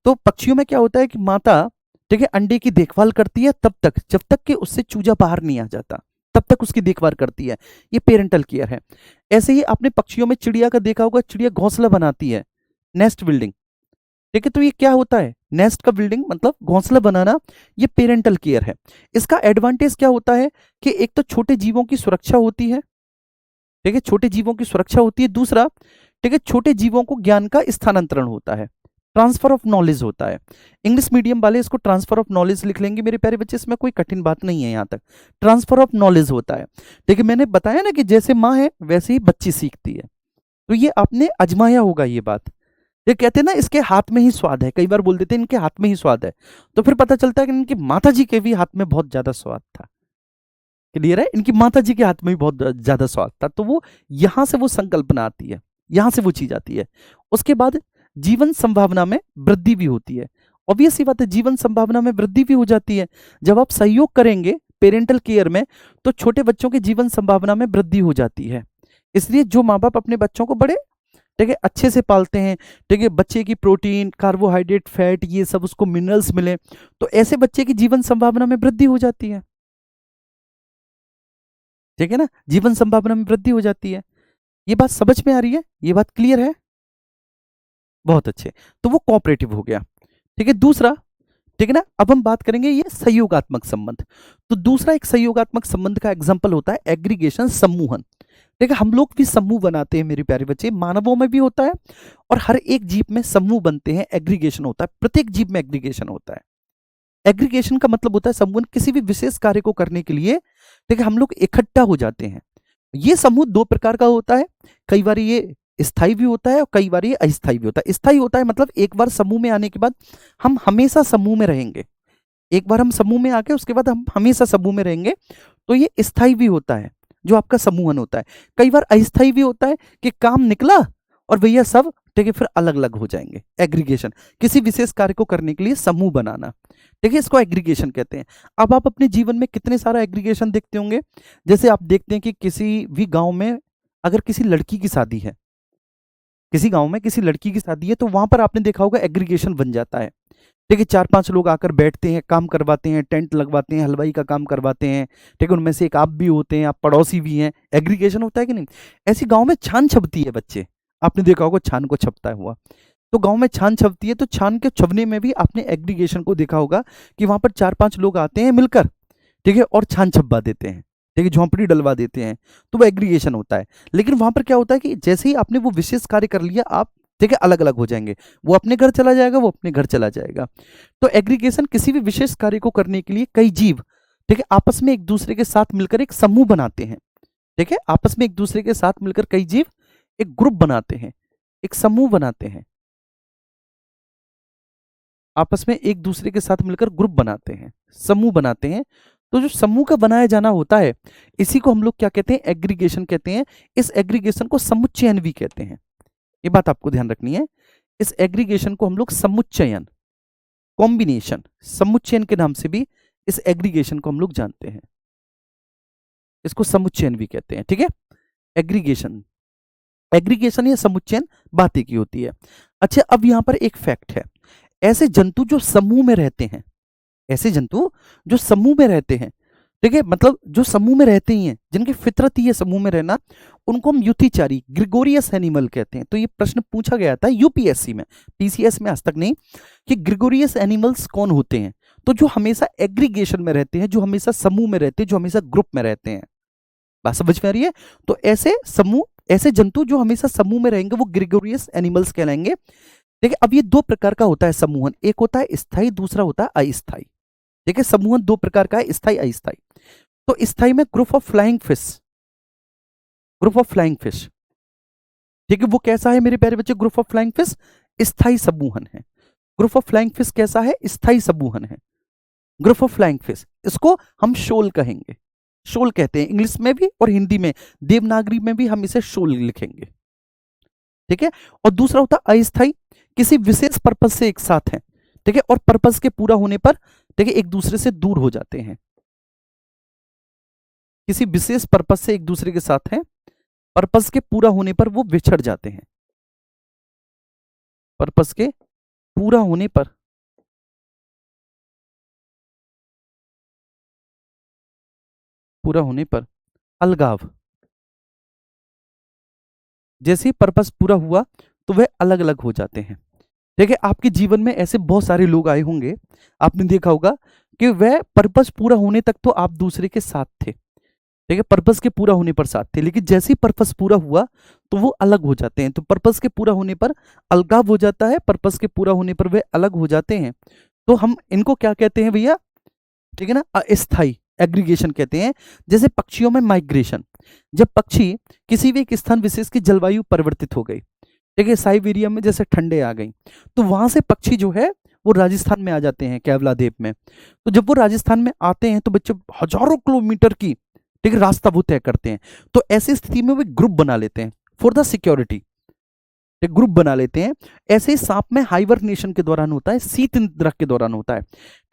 तो पक्षियों में क्या होता है कि माता ठीक है अंडे की देखभाल करती है तब तक जब तक कि उससे चूजा बाहर नहीं आ जाता, तब तक उसकी देखभाल करती है, ये पेरेंटल केयर है। ऐसे ही आपने पक्षियों में चिड़िया का देखा होगा, चिड़िया घोंसला बनाती है, नेस्ट बिल्डिंग, ठीक है, तो ये क्या होता है, नेस्ट का बिल्डिंग मतलब घोंसला बनाना, ये पेरेंटल केयर है। इसका एडवांटेज क्या होता है कि एक तो छोटे जीवों की सुरक्षा होती है, ठीक है, छोटे जीवों की सुरक्षा होती है, दूसरा ठीक है छोटे जीवों को ज्ञान का स्थानांतरण होता है, ट्रांसफर ऑफ नॉलेज होता है। इंग्लिश मीडियम वाले इसको ट्रांसफर ऑफ नॉलेज लिख लेंगे मेरे प्यारे बच्चे, इसमें कोई कठिन बात नहीं है, यहाँ तक ट्रांसफर ऑफ नॉलेज होता है। ठीक है, मैंने बताया ना कि जैसे माँ है वैसे ही बच्ची सीखती है, तो ये आपने आजमाया होगा ये बात। ये कहते हैं ना इसके हाथ में ही स्वाद है, कई बार बोल देते हैं इनके हाथ में ही स्वाद है, तो फिर पता चलता है कि इनकी माता जी के भी हाथ में बहुत ज्यादा स्वाद था। क्लियर है? इनकी माता जी के हाथ में भी बहुत ज्यादा स्वाद था, तो वो यहां से वो संकल्पना आती है, यहां से वो चीज आती है। उसके बाद जीवन संभावना में वृद्धि भी होती है। ऑब्वियस सी बात है, जीवन संभावना में वृद्धि भी हो जाती है जब आप सहयोग करेंगे पेरेंटल केयर में, तो छोटे बच्चों की जीवन संभावना में वृद्धि हो जाती है। इसलिए जो माँ बाप अपने बच्चों को बड़े ठीक है अच्छे से पालते हैं, ठीक है, बच्चे की प्रोटीन, कार्बोहाइड्रेट, फैट, ये सब उसको मिनरल्स मिले, तो ऐसे बच्चे की जीवन संभावना में वृद्धि हो जाती है। ठीक है ना, जीवन संभावना में वृद्धि हो जाती है। ये बात समझ में आ रही है? ये बात क्लियर है? बहुत अच्छे, तो वो कोऑपरेटिव हो गया। ठीक है, दूसरा, ठीक है ना, अब हम बात करेंगे ये सहयोगात्मक संबंध। तो दूसरा एक सहयोगात्मक संबंध का एग्जांपल होता है एग्रीगेशन, समूहन। ठीक है, हम लोग भी समूह बनाते हैं मेरे प्यारे बच्चे, मानवों में भी होता है और हर एक जीव में समूह बनते हैं, एग्रीगेशन होता है, प्रत्येक जीव में एग्रीगेशन होता है। एग्रीगेशन का मतलब होता है समूह, किसी भी विशेष कार्य को करने के लिए ठीक है हम लोग इकट्ठा हो जाते हैं। ये समूह दो प्रकार का होता है, कई बार ये स्थायी भी होता है और कई बार ये अस्थायी भी होता है। स्थायी होता है मतलब एक बार समूह में आने के बाद हम हमेशा समूह में रहेंगे, एक बार हम समूह में आके उसके बाद हम हमेशा समूह में रहेंगे, तो ये स्थायी भी होता है। जो आपका समूहन होता है। कई बार अस्थाई भी होता है कि काम निकला और भैया सब ठीक है फिर अलग अलग हो जाएंगे। एग्रीगेशन, किसी विशेष कार्य को करने के लिए समूह बनाना, ठीक है, इसको एग्रीगेशन कहते हैं। अब आप अपने जीवन में कितने सारा एग्रीगेशन देखते होंगे। जैसे आप देखते हैं कि किसी भी गांव में अगर किसी लड़की की शादी है, किसी गांव में किसी लड़की की शादी है, तो वहां पर आपने देखा होगा एग्रीगेशन बन जाता है। ठीक है, 4-5 लोग आकर बैठते हैं, काम करवाते हैं, टेंट लगवाते हैं, हलवाई का काम करवाते हैं। ठीक है, उनमें से एक आप भी होते हैं, आप पड़ोसी भी हैं। एग्रीगेशन होता है कि नहीं। ऐसी गांव में छान छपती है बच्चे, आपने देखा होगा छान को छपता हुआ। तो गांव में छान छपती है, तो छान के छपने में भी आपने एग्रीगेशन को देखा होगा कि वहां पर 4-5 लोग आते हैं मिलकर, ठीक है, और छान छपवा देते हैं, ठीक है, झोंपड़ी डलवा देते हैं। तो वो एग्रीगेशन होता है। लेकिन वहां पर क्या होता है कि जैसे ही आपने वो विशेष कार्य कर लिया, आप ठीक है अलग अलग हो जाएंगे। वो अपने घर चला जाएगा, वो अपने घर चला जाएगा। तो एग्रीगेशन किसी भी विशेष कार्य को करने के लिए कई जीव, ठीक है, आपस में एक दूसरे के साथ मिलकर एक समूह बनाते हैं। ठीक है, आपस में एक दूसरे के साथ मिलकर कई जीव एक ग्रुप बनाते हैं, एक समूह बनाते हैं, आपस में एक दूसरे के साथ मिलकर ग्रुप बनाते हैं, समूह बनाते हैं। तो जो समूह का बनाया जाना होता है, इसी को हम लोग क्या कहते हैं, एग्रीगेशन कहते हैं। इस एग्रीगेशन को समुच्चयन भी कहते हैं, ये बात आपको ध्यान रखनी है। इस एग्रीगेशन को हम लोग समुच्चयन, कॉम्बिनेशन, समुच्चयन के नाम से भी इस एग्रीगेशन को हम लोग जानते हैं। इसको समुच्चयन भी कहते हैं। ठीक है, एग्रीगेशन, एग्रीगेशन या समुच्चयन बात एक ही होती है। अच्छा, अब यहां पर एक फैक्ट है। ऐसे जंतु जो समूह में रहते हैं, ऐसे जंतु जो समूह में रहते हैं, ठीक है, मतलब जो समूह में रहते ही हैं, जिनकी फितरत ही है समूह में रहना, उनको हम युतिचारी, ग्रिगोरियस एनिमल कहते हैं। तो ये प्रश्न पूछा गया था यूपीएससी में, पीसीएस में आज तक नहीं, कि ग्रिगोरियस एनिमल्स कौन होते हैं। तो जो हमेशा एग्रीगेशन में रहते हैं, जो हमेशा समूह में रहते हैं, जो हमेशा ग्रुप में रहते हैं। बात समझ में आ रही है। तो ऐसे समूह, ऐसे जंतु जो हमेशा समूह में रहेंगे, वो ग्रिगोरियस एनिमल्स कहलाएंगे। देखिए, अब ये दो प्रकार का होता है समूहन, एक होता है स्थायी, दूसरा होता है अस्थायी। ठीक है, समूहन दो प्रकार का है, स्थायी अस्थायी। तो स्थायी में group of flying fish, group of flying fish, ठीक है, वो कैसा है मेरे प्यारे बच्चे, ग्रुप ऑफ फ्लाइंग फिश स्थायी समूहन है। ग्रुप ऑफ फ्लाइंग फिश कैसा है, स्थायी समूहन है। ग्रुप ऑफ फ्लाइंग फिश, इसको हम शोल कहेंगे, शोल कहते हैं इंग्लिश में भी और हिंदी में, देवनागरी में भी हम इसे शोल लिखेंगे। ठीक है, और दूसरा होता है अस्थायी, किसी विशेष पर्पज से एक साथ है, ठीक है, और पर्पज के पूरा होने पर, ठीक है, एक दूसरे से दूर हो जाते हैं। किसी विशेष पर्पज से एक दूसरे के साथ हैं, पर्पज के पूरा होने पर वो बिछड़ जाते हैं। पर्पज के पूरा होने पर, पूरा होने पर अलगाव, जैसे ही पर्पस पूरा हुआ तो वह अलग अलग हो जाते हैं। देखिए, आपके जीवन में ऐसे बहुत सारे लोग आए होंगे, आपने देखा होगा कि वह पर्पस पूरा होने तक तो आप दूसरे के साथ थे, ठीक है, पर्पस के पूरा होने पर साथ थे, लेकिन जैसे ही पर्पस पूरा हुआ तो वो अलग हो जाते हैं। तो पर्पस के पूरा होने पर अलगाव हो जाता है, पर्पस के पूरा होने पर वे अलग हो जाते हैं। तो हम इनको क्या कहते हैं भैया, ठीक है ना, अस्थाई एग्रीगेशन कहते हैं। जैसे पक्षियों में माइग्रेशन, जब पक्षी किसी भी एक स्थान विशेष की जलवायु परिवर्तित हो गई, ठीक है, साइबेरिया में जैसे ठंडे आ गई, तो वहां से पक्षी जो है वो राजस्थान में आ जाते हैं, केवला द्वीप में। तो जब वो राजस्थान में आते हैं तो बच्चे हजारों किलोमीटर की, ठीक है, रास्ता वो तय करते हैं। तो ऐसी स्थिति में वे ग्रुप बना लेते हैं फॉर द सिक्योरिटी, एक ग्रुप बना लेते हैं। ऐसे ही सांप में हाइबरनेशन के दौरान होता है, शीत निद्रा के दौरान होता है।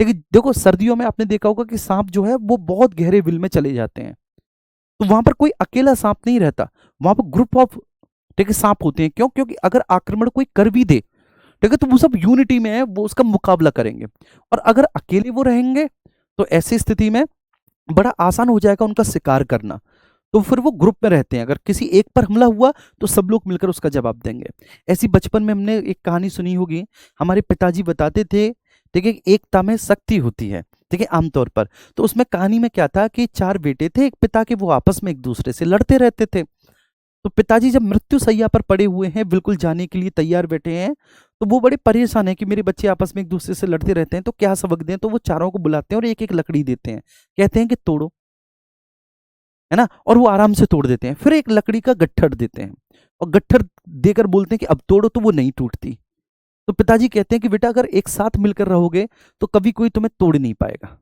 लेकिन देखो, सर्दियों में आपने देखा होगा कि सांप जो है वो बहुत गहरे बिल में चले जाते हैं, तो वहां पर कोई अकेला सांप नहीं रहता, वहां पर ग्रुप ऑफ, ठीक है, सांप होते हैं। क्यों? क्योंकि अगर आक्रमण कोई कर भी दे, ठीक है, तो वो सब यूनिटी में है, वो उसका मुकाबला करेंगे। और अगर अकेले वो रहेंगे तो ऐसी स्थिति में बड़ा आसान हो जाएगा उनका शिकार करना। तो फिर वो ग्रुप में रहते हैं, अगर किसी एक पर हमला हुआ तो सब लोग मिलकर उसका जवाब देंगे। ऐसी बचपन में हमने एक कहानी सुनी होगी, हमारे पिताजी बताते थे, ठीक है, एकता में शक्ति होती है, ठीक है, आमतौर पर। तो उसमें कहानी में क्या था कि 4 बेटे थे एक पिता के, वो आपस में एक दूसरे से लड़ते रहते थे। तो पिताजी जब मृत्यु शैया पर पड़े हुए हैं, बिल्कुल जाने के लिए तैयार बैठे हैं, तो वो बड़े परेशान है कि मेरे बच्चे आपस में एक दूसरे से लड़ते रहते हैं, तो क्या सबक दें। तो वो चारों को बुलाते हैं और एक एक लकड़ी देते हैं, कहते हैं कि तोड़ो, है ना, और वो आराम से तोड़ देते हैं। फिर एक लकड़ी का गट्ठर देते हैं और गट्ठर देकर बोलते हैं कि अब तोड़ो, तो वो नहीं टूटती। तो पिताजी कहते हैं कि बेटा अगर एक साथ मिलकर रहोगे तो कभी कोई तुम्हें तोड़ नहीं पाएगा।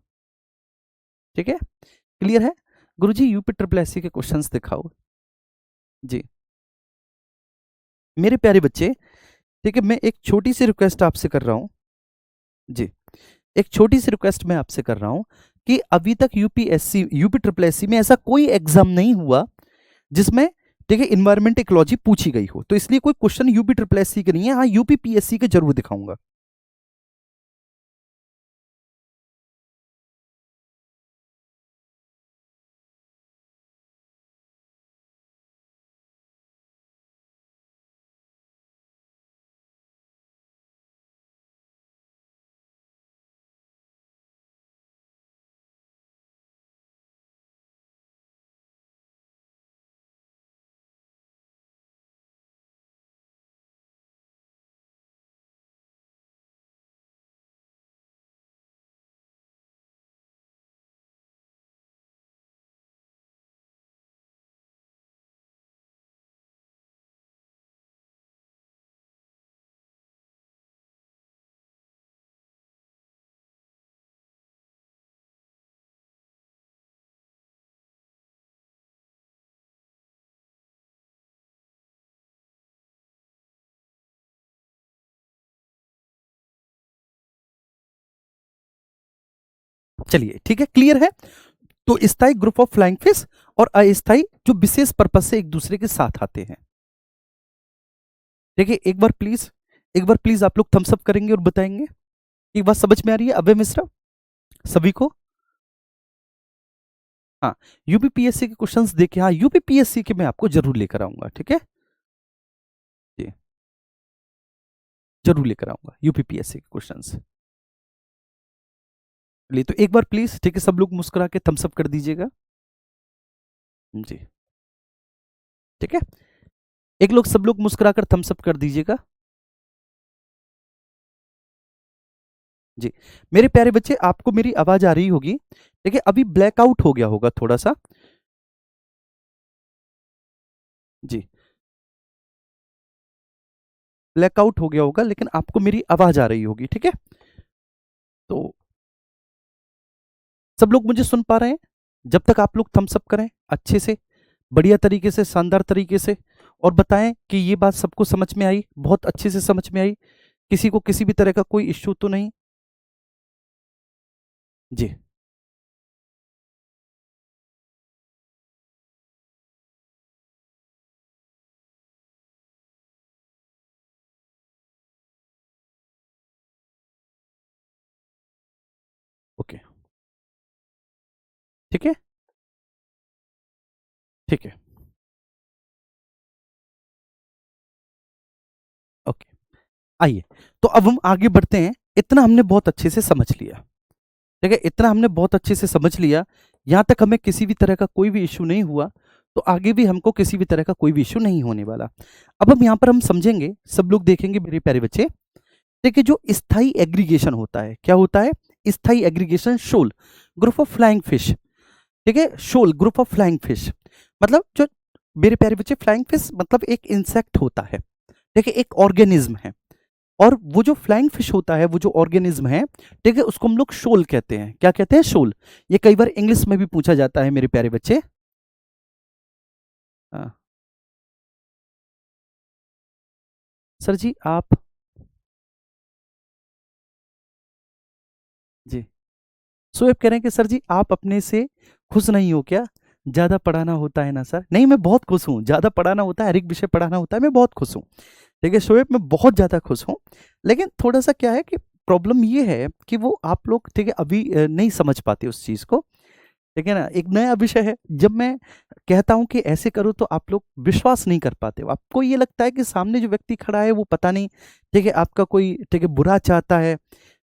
ठीक है, क्लियर है। गुरुजी यूपी ट्रिपल एससी के क्वेश्चंस दिखाओ जी। मेरे प्यारे बच्चे, ठीक है, मैं एक छोटी सी रिक्वेस्ट आपसे कर रहा हूं जी, एक छोटी सी रिक्वेस्ट मैं आपसे कर रहा हूं कि अभी तक यूपीएससी यूपी ट्रिपल एससी में ऐसा कोई एग्जाम नहीं हुआ जिसमें, ठीक है, इन्वायरमेंट इकोलॉजी पूछी गई हो, तो इसलिए कोई क्वेश्चन यूपी ट्रिपल एससी के नहीं है, हाँ यूपी पीएससी के जरूर दिखाऊंगा। चलिए ठीक है, क्लियर है। तो स्थायी ग्रुप ऑफ फ्लाइंग फिश और अस्थायी जो विशेष पर्पज से एक दूसरे के साथ आते हैं। देखिए एक बार प्लीज आप लोग थम्स अप करेंगे और बताएंगे एक बात समझ में आ रही है अभय मिश्रा सभी को? हाँ, यूपीपीएससी के क्वेश्चंस देखिए, हाँ यूपीपीएससी के मैं आपको जरूर लेकर आऊंगा, ठीक है जी, जरूर लेकर आऊंगा यूपीपीएससी के क्वेश्चंस। चलिए तो एक बार प्लीज, ठीक है, सब लोग मुस्कुरा के थम्स अप कर दीजिएगा जी, ठीक है, एक लोग सब लोग मुस्कुराकर थम्स अप कर दीजिएगा जी। मेरे प्यारे बच्चे, आपको मेरी आवाज आ रही होगी, ठीक है, अभी ब्लैकआउट हो गया होगा थोड़ा सा जी, ब्लैकआउट हो गया होगा, लेकिन आपको मेरी आवाज आ रही होगी, ठीक है। तो सब लोग मुझे सुन पा रहे हैं? जब तक आप लोग थम्स अप करें अच्छे से, बढ़िया तरीके से, शानदार तरीके से, और बताएं कि ये बात सबको समझ में आई, बहुत अच्छे से समझ में आई, किसी को किसी भी तरह का कोई इश्यू तो नहीं जी। ओके, ठीक है, ठीक है, ओके। आइए, तो अब हम आगे बढ़ते हैं। इतना हमने बहुत अच्छे से समझ लिया, ठीक है, इतना हमने बहुत अच्छे से समझ लिया, यहां तक हमें किसी भी तरह का कोई भी इश्यू नहीं हुआ, तो आगे भी हमको किसी भी तरह का कोई भी इश्यू नहीं होने वाला। अब हम यहां पर हम समझेंगे, सब लोग देखेंगे मेरे प्यारे बच्चे, देखिए जो स्थाई एग्रीगेशन होता है, क्या होता है? स्थाई aggregation, shoal group of flying fish, ठीक है, shoal group of flying fish, मतलब जो मेरे प्यारे बच्चे, फ्लाइंग फिश मतलब एक इंसेक्ट होता है, ठीक है, एक ऑर्गेनिज्म है, और वो जो फ्लाइंग फिश होता है, वो जो ऑर्गेनिज्म है, ठीक है, उसको हम लोग शोल कहते हैं। क्या कहते हैं? शोल। ये कई बार इंग्लिश में भी पूछा जाता है मेरे प्यारे बच्चे। हाँ, सर जी आप जी, शोएब कह रहे हैं कि सर जी आप अपने से खुश नहीं हो क्या? ज्यादा पढ़ाना होता है ना सर? नहीं, मैं बहुत खुश हूँ, ज्यादा पढ़ाना होता है, हर एक विषय पढ़ाना होता है, मैं बहुत खुश हूँ, ठीक है शोएब, मैं बहुत ज्यादा खुश हूँ। लेकिन थोड़ा सा क्या है कि प्रॉब्लम ये है कि वो आप लोग, ठीक है, अभी नहीं समझ पाते उस चीज को, ठीक है ना, एक नया विषय है, जब मैं कहता हूं कि ऐसे करो तो आप लोग विश्वास नहीं कर पाते हो, आपको ये लगता है कि सामने जो व्यक्ति खड़ा है वो पता नहीं, ठीक है, आपका कोई, ठीक है, बुरा चाहता है,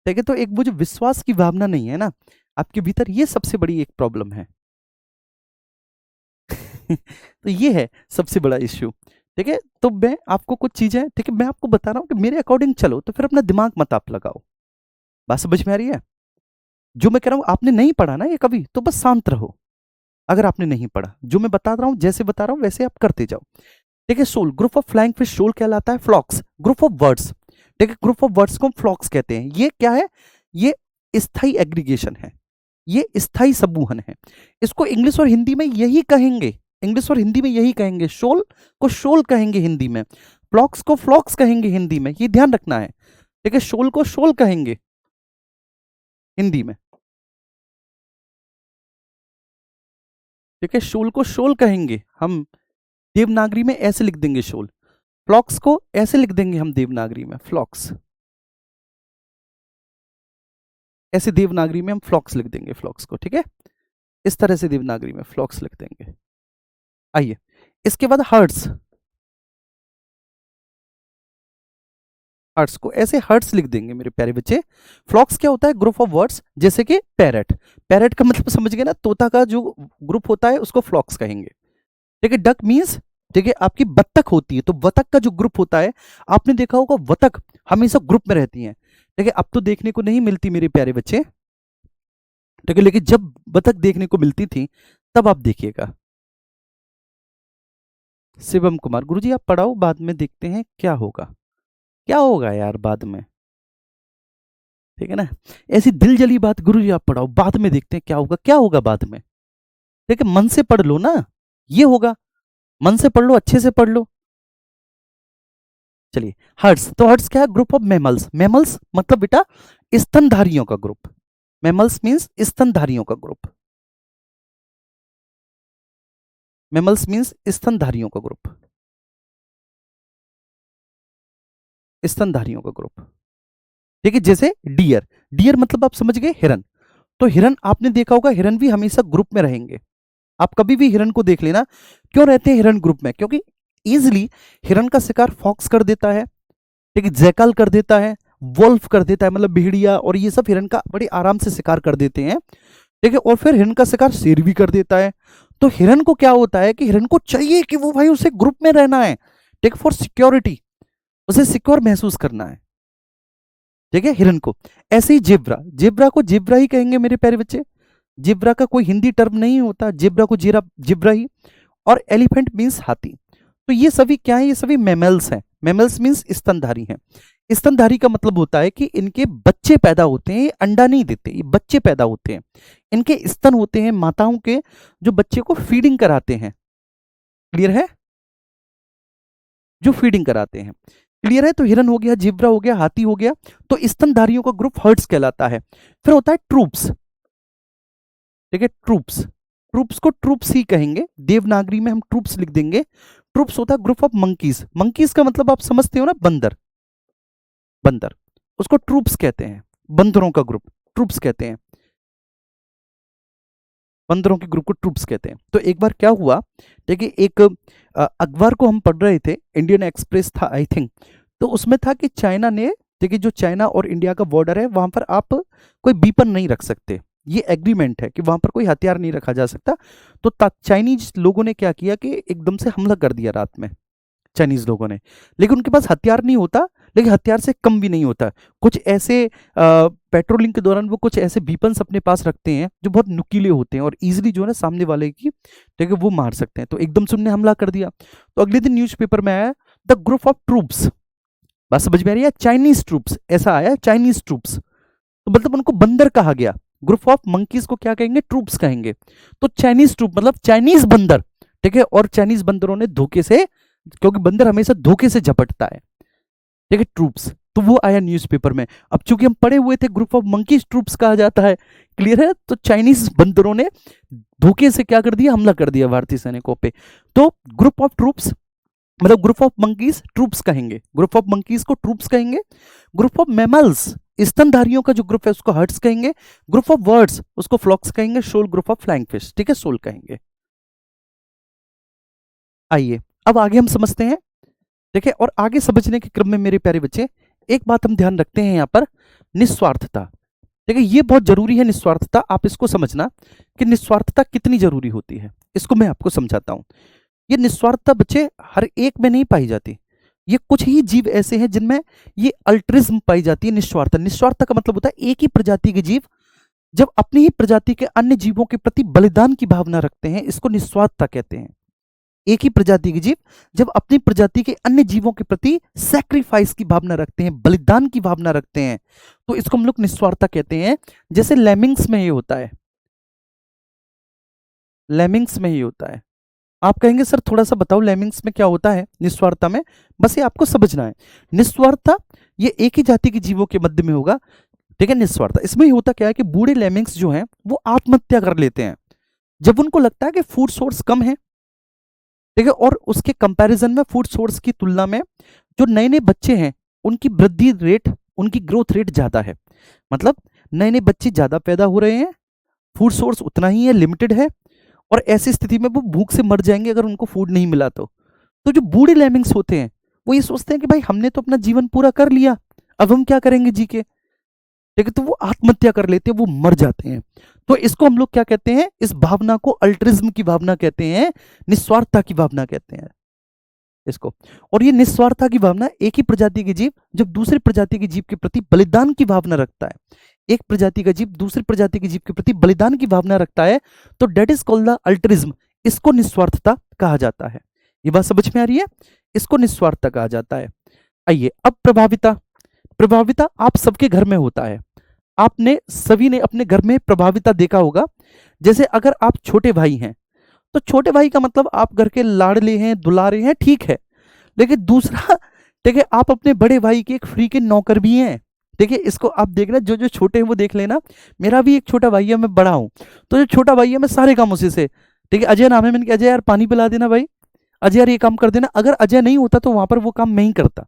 ठीक है, तो एक वो जो विश्वास की भावना नहीं है ना आपके भीतर, ये सबसे बड़ी एक प्रॉब्लम है। तो ये है सबसे बड़ा इश्यू, ठीक है। तो मैं आपको कुछ चीजें, ठीक है, मैं आपको बता रहा हूँ कि मेरे अकॉर्डिंग चलो, तो फिर अपना दिमाग मत आप लगाओ। बात समझ में आ रही है? जो मैं कह रहा हूँ, आपने नहीं पढ़ा ना ये कभी, तो बस शांत रहो। अगर आपने नहीं पढ़ा, जो मैं बता रहा हूं, जैसे बता रहा हूं वैसे आप करते जाओ, ठीक है। Shoal group of flying fish, shoal कहलाता है। फ्लॉक्स ग्रुप ऑफ बर्ड्स, ठीक है, ग्रुप ऑफ बर्ड्स को हम फ्लॉक्स कहते हैं। ये क्या है? ये स्थाई एग्रीगेशन है, ये स्थायी समूहन है। इसको इंग्लिश और हिंदी में यही कहेंगे, इंग्लिश और हिंदी में यही कहेंगे। शोल को शोल कहेंगे हिंदी में, फ्लॉक्स को फ्लॉक्स कहेंगे हिंदी में, ये ध्यान रखना है। ठीक है, शोल को शोल कहेंगे हिंदी में। ठीक है, शोल को शोल कहेंगे हम देवनागरी में, ऐसे लिख देंगे शोल। फ्लॉक्स को ऐसे लिख देंगे हम देवनागरी में, फ्लॉक्स। ऐसे देवनागरी में हम फ्लॉक्स लिख देंगे, फ्लॉक्स को। ठीक है, इस तरह से देवनागरी में फ्लॉक्स लिख देंगे। आइए, इसके बाद हर्ट्स, हर्ट्स को ऐसे हर्ट्स लिख देंगे मेरे प्यारे बच्चे। फ्लॉक्स क्या होता है? ग्रुप ऑफ वर्ड्स, जैसे कि पैरट। पैरट का मतलब समझ गए ना, तोता का जो ग्रुप होता है उसको फ्लॉक्स कहेंगे। ठीक है, डक मीन्स, ठीक है, आपकी बत्तख होती है, तो बतख का जो ग्रुप होता है, आपने देखा होगा बतख हमेशा ग्रुप में रहती हैं। ठीक है, अब तो देखने को नहीं मिलती मेरे प्यारे बच्चे। ठीक है, लेकिन जब बतख देखने को मिलती थी तब आप देखिएगा। शिवम कुमार, गुरुजी आप पढ़ाओ, बाद में देखते हैं क्या होगा। क्या होगा यार बाद में? ठीक है ना, ऐसी दिल जली बात गुरुजी आप पढ़ाओ, बाद में देखते हैं क्या होगा। क्या होगा बाद में? ठीक है, मन से पढ़ लो ना, ये होगा। मन से पढ़ लो, अच्छे से पढ़ लो। चलिए, हर्ट्स, तो हर्ट्स क्या है? Group of mammals. मैमल्स मतलब बेटा स्तनधारियों का ग्रुप। मैमल्स मीन्स स्तनधारियों का ग्रुप। मैमल्स मीन्स स्तनधारियों का ग्रुप, स्तनधारियों का ग्रुप। ठीक है, जैसे डियर, डियर मतलब आप समझ गए हिरन। तो हिरन आपने देखा होगा, हिरन भी हमेशा ग्रुप में रहेंगे। आप कभी भी हिरन को देख लेना, क्यों रहते हैं हिरन ग्रुप में? क्योंकि इजिली हिरन का शिकार फॉक्स कर देता है, ठीक है, जैकाल कर देता है, वोल्फ कर देता है, मतलब भेड़िया, और ये सब हिरन का बड़े आराम से शिकार कर देते हैं। ठीक है, और फिर हिरन का शिकार शेर भी कर देता है। तो हिरन को क्या होता है कि हिरन को चाहिए कि वो भाई उसे ग्रुप में रहना है, ठीक, फॉर सिक्योरिटी, उसे सिक्योर महसूस करना है। ठीक है, हिरन को। ऐसे ही जेब्रा, जेब्रा को जेब्रा ही कहेंगे मेरे प्यारे बच्चे। जेब्रा का कोई हिंदी टर्म नहीं होता, जेब्रा को जेरा जेब्रा ही। और एलिफेंट मीन्स हाथी। तो ये सभी क्या है? ये सभी मैमल्स हैं। मैमल्स मीन्स स्तनधारी हैं। स्तनधारी का मतलब होता है कि इनके बच्चे पैदा होते हैं, ये अंडा नहीं देते, ये बच्चे पैदा होते हैं। इनके स्तन होते हैं माताओं के, जो बच्चे को फीडिंग कराते हैं। क्लियर है? जो फीडिंग कराते हैं। क्लियर है? तो हिरन हो गया, जिब्रा हो गया, हाथी हो गया। तो स्तनधारियों का ग्रुप हर्ट्स कहलाता है। फिर होता है ट्रूप्स। ठीक है, ट्रूप्स, ट्रूप्स को ट्रूप्स ही कहेंगे, देवनागरी में हम ट्रूप्स लिख देंगे। ट्रूप्स होता है ग्रुप ऑफ मंकीज। मंकीज का मतलब आप समझते हो ना, बंदर, बंदर, उसको ट्रूप्स कहते हैं। बंदरों का ग्रुप ट्रूप्स कहते हैं, बंदरों के ग्रुप को ट्रूप्स कहते हैं। तो एक बार क्या हुआ, देखिए एक अखबार को हम पढ़ रहे थे, इंडियन एक्सप्रेस था आई थिंक। तो उसमें था कि चाइना ने, देखिए जो चाइना और इंडिया का बॉर्डर है, वहां पर आप कोई बीपन नहीं रख सकते, ये एग्रीमेंट है कि वहां पर कोई हथियार नहीं रखा जा सकता। तो चाइनीज लोगों ने क्या किया कि एकदम से हमला कर दिया रात में, चाइनीज लोगों ने। लेकिन उनके पास हथियार नहीं होता, लेकिन हथियार से कम भी नहीं होता। कुछ ऐसे पेट्रोलिंग के दौरान वो कुछ ऐसे बीपन्स अपने पास रखते हैं जो बहुत नुकीले होते हैं और इजीली जो है ना सामने वाले की, ठीक है, वो मार सकते हैं। तो एकदम से उन्होंने हमला कर दिया। तो अगले दिन न्यूज़पेपर में आया द ग्रुप ऑफ ट्रूप्स। बात समझ में आ रही है? चाइनीज ट्रूप्स, ऐसा आया, चाइनीज ट्रूप्स। तो मतलब उनको बंदर कहा गया। ग्रुप ऑफ मंकीज को क्या कहेंगे? ट्रूप्स कहेंगे। तो चाइनीज ट्रूप मतलब चाइनीज बंदर, ठीक है। और चाइनीज बंदरों ने धोखे से, क्योंकि बंदर हमेशा धोखे से झपटता है, ठीक है, ट्रूप्स। तो वो आया न्यूज़पेपर में। अब चूंकि हम पढ़े हुए थे ग्रुप ऑफ मंकीज ट्रूप्स कहा जाता है, क्लियर है? तो चाइनीज बंदरों ने धोखे से क्या कर दिया? हमला कर दिया भारतीय सैनिकों पे। तो ग्रुप ऑफ ट्रूप्स मतलब ग्रुप ऑफ मंकीज ट्रूप्स कहेंगे, ग्रुप ऑफ मंकीज को ट्रूप्स कहेंगे। ग्रुप ऑफ मैमल्स, स्तनधारियों का जो ग्रुप है उसको हर्ट्स कहेंगे। ग्रुप ऑफ बर्ड्स उसको फ्लॉक्स कहेंगे। शोल ग्रुप ऑफ फ्लाइंग फिश, ठीक है, शोल कहेंगे। आइए अब आगे हम समझते हैं, देखिए। और आगे समझने के क्रम में मेरे प्यारे बच्चे एक बात हम ध्यान रखते हैं यहाँ पर, निस्वार्थता। देखिए ये बहुत जरूरी है, निस्वार्थता। आप इसको समझना कि निस्वार्थता कितनी जरूरी होती है, इसको मैं आपको समझाता हूं। ये निस्वार्थता बच्चे हर एक में नहीं पाई जाती, ये कुछ ही जीव ऐसे हैं जिनमें ये अल्ट्रिज्म पाई जाती है। निस्वार्थ, निस्वार्थ का मतलब होता है एक ही प्रजाति के जीव जब अपनी ही प्रजाति के अन्य जीवों के प्रति बलिदान की भावना रखते हैं, इसको निस्वार्थता कहते हैं। एक ही प्रजाति के जीव जब अपनी प्रजाति के अन्य जीवों के प्रति सैक्रिफाइस की भावना रखते हैं, बलिदान की भावना रखते हैं, तो इसको हम लोग निस्वार्थता कहते हैं। जैसे लेमिंग्स में ये होता है, लेमिंग्स में ही होता है। आप कहेंगे सर थोड़ा सा बताओ लेमिंग्स में क्या होता है निस्वार्थता में। बस ये आपको समझना है। निस्वार्थता ये एक ही जाति के जीवों के मध्य में होगा, ठीक है। निस्वार्थता इसमें ही होता क्या है कि बूढ़े लेमिंग्स जो हैं वो आत्महत्या कर लेते हैं जब उनको लगता है कि फूड सोर्स कम है, ठीक है। और उसके कंपैरिजन में फूड सोर्स की तुलना में जो नए नए बच्चे हैं उनकी वृद्धि रेट, उनकी ग्रोथ रेट ज्यादा है। मतलब नए नए बच्चे ज्यादा पैदा हो रहे हैं, फूड सोर्स उतना ही है, लिमिटेड है, और ऐसी स्थिति में वो भूख से मर जाएंगे अगर उनको फूड नहीं मिला तो जो बूढ़े लेमिंग्स होते हैं वो ये सोचते हैं कि भाई हमने तो अपना जीवन पूरा कर लिया, अब हम क्या करेंगे जी के, ठीक है। तो वो आत्महत्या कर लेते हैं, वो मर जाते हैं। तो इसको हम लोग क्या कहते हैं, इस भावना को अल्ट्रिज्म की भावना कहते हैं, निस्वार्थता की भावना कहते हैं इसको। और ये निस्वार्थता की भावना एक ही प्रजाति के जीव जब दूसरी प्रजाति के जीव के प्रति बलिदान की भावना रखता है, एक प्रजाति का जीव दूसरी प्रजाति के जीव के प्रति बलिदान की भावना रखता है, तो date is called the altruism. इसको निस्वार्थता कहा जाता है। ये बात समझ में आ रही है? इसको निस्वार्थता कहा जाता है। आइए अब प्रभाविता। प्रभाविता आप सबके घर में होता है। आपने सभी ने अपने घर में प्रभाविता देखा होगा। जैसे अगर आप छोटे भाई हैं तो छोटे भाई का मतलब आप घर के लाडले हैं, दुलारे हैं, ठीक है। लेकिन दूसरा, ठीक है, आप अपने बड़े भाई के एक फ्री के नौकर भी हैं। देखिए इसको आप देखना, जो जो छोटे हैं वो देख लेना। मेरा भी एक छोटा भाई है, मैं बड़ा हूं, तो जो छोटा भाई है मैं सारे काम उसी से, ठीक है। अजय नाम है, मैंने कहा अजय यार पानी पिला देना भाई, अजय यार ये काम कर देना। अगर अजय नहीं होता तो वहां पर वो काम मैं ही करता,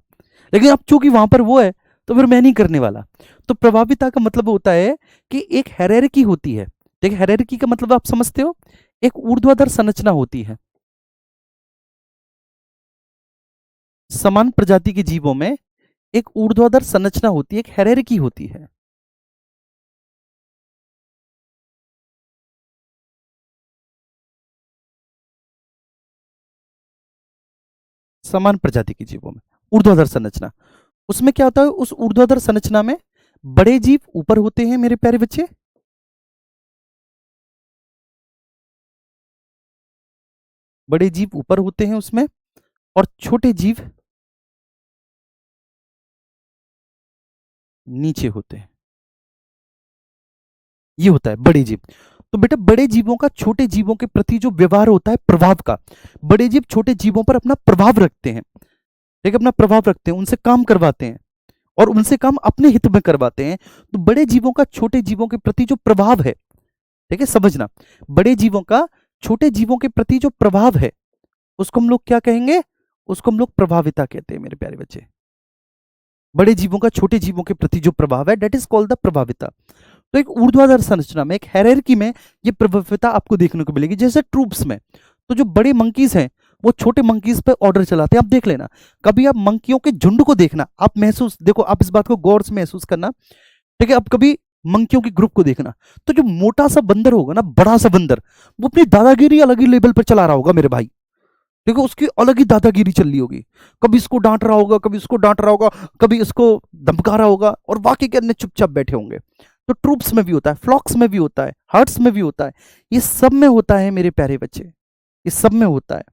लेकिन अब चूंकि वहां पर वो है तो फिर मैं नहीं करने वाला। तो प्रभाविता का मतलब होता है कि एक हायरार्की होती है। देखिए हायरार्की का मतलब आप समझते हो, एक ऊर्ध्वाधर संरचना होती है। समान प्रजाति के जीवों में एक ऊर्ध्वाधर संरचना होती है, एक हायरार्की होती है। समान प्रजाति के जीवों में ऊर्ध्वाधर संरचना, उसमें क्या होता है, उस ऊर्ध्वाधर संरचना में बड़े जीव ऊपर होते हैं मेरे प्यारे बच्चे, बड़े जीव ऊपर होते हैं उसमें, और छोटे जीव नीचे होते हैं। ये होता है बड़े जीव। तो बेटा बड़े जीवों का छोटे जीवों के प्रति जो व्यवहार होता है प्रभाव का, बड़े जीव छोटे जीवों पर अपना प्रभाव रखते हैं, ठीक है, अपना प्रभाव रखते हैं, उनसे काम करवाते हैं और उनसे काम अपने हित में करवाते हैं। तो बड़े जीवों का छोटे जीवों के प्रति जो प्रभाव है, ठीक है, समझना, बड़े जीवों का छोटे जीवों के प्रति जो प्रभाव है उसको हम लोग क्या कहेंगे, उसको हम लोग प्रभाविता कहते हैं मेरे प्यारे बच्चे। बड़े जीवों का छोटे जीवों के प्रति जो प्रभाव है डेट इज कॉल्ड द प्रभाविता। तो एक ऊर्ध्वाधर संरचना में, एक हायरार्की में ये प्रभाविता आपको देखने को मिलेगी। जैसे ट्रूप्स में तो जो बड़े मंकीज हैं वो छोटे मंकीज पे ऑर्डर चलाते हैं। आप देख लेना, कभी आप मंकियों के झुंड को देखना, आप महसूस देखो, आप इस बात को गौर से महसूस करना, ठीक है। अब कभी मंकियों के ग्रुप को देखना, तो जो मोटा सा बंदर होगा ना, बड़ा सा बंदर, वो अपनी दादागिरी अलग ही लेवल पर चला रहा होगा मेरे भाई, देखो उसकी अलग ही दादागिरी चल रही होगी। कभी इसको डांट रहा होगा, कभी इसको डांट रहा होगा, कभी इसको धमका रहा होगा, और बाकी के अन्य चुपचाप बैठे होंगे। तो ट्रूप्स में भी होता है, फ्लॉक्स में भी होता है, हर्ट्स में भी होता है, ये सब में होता है मेरे प्यारे बच्चे, ये सब में होता है,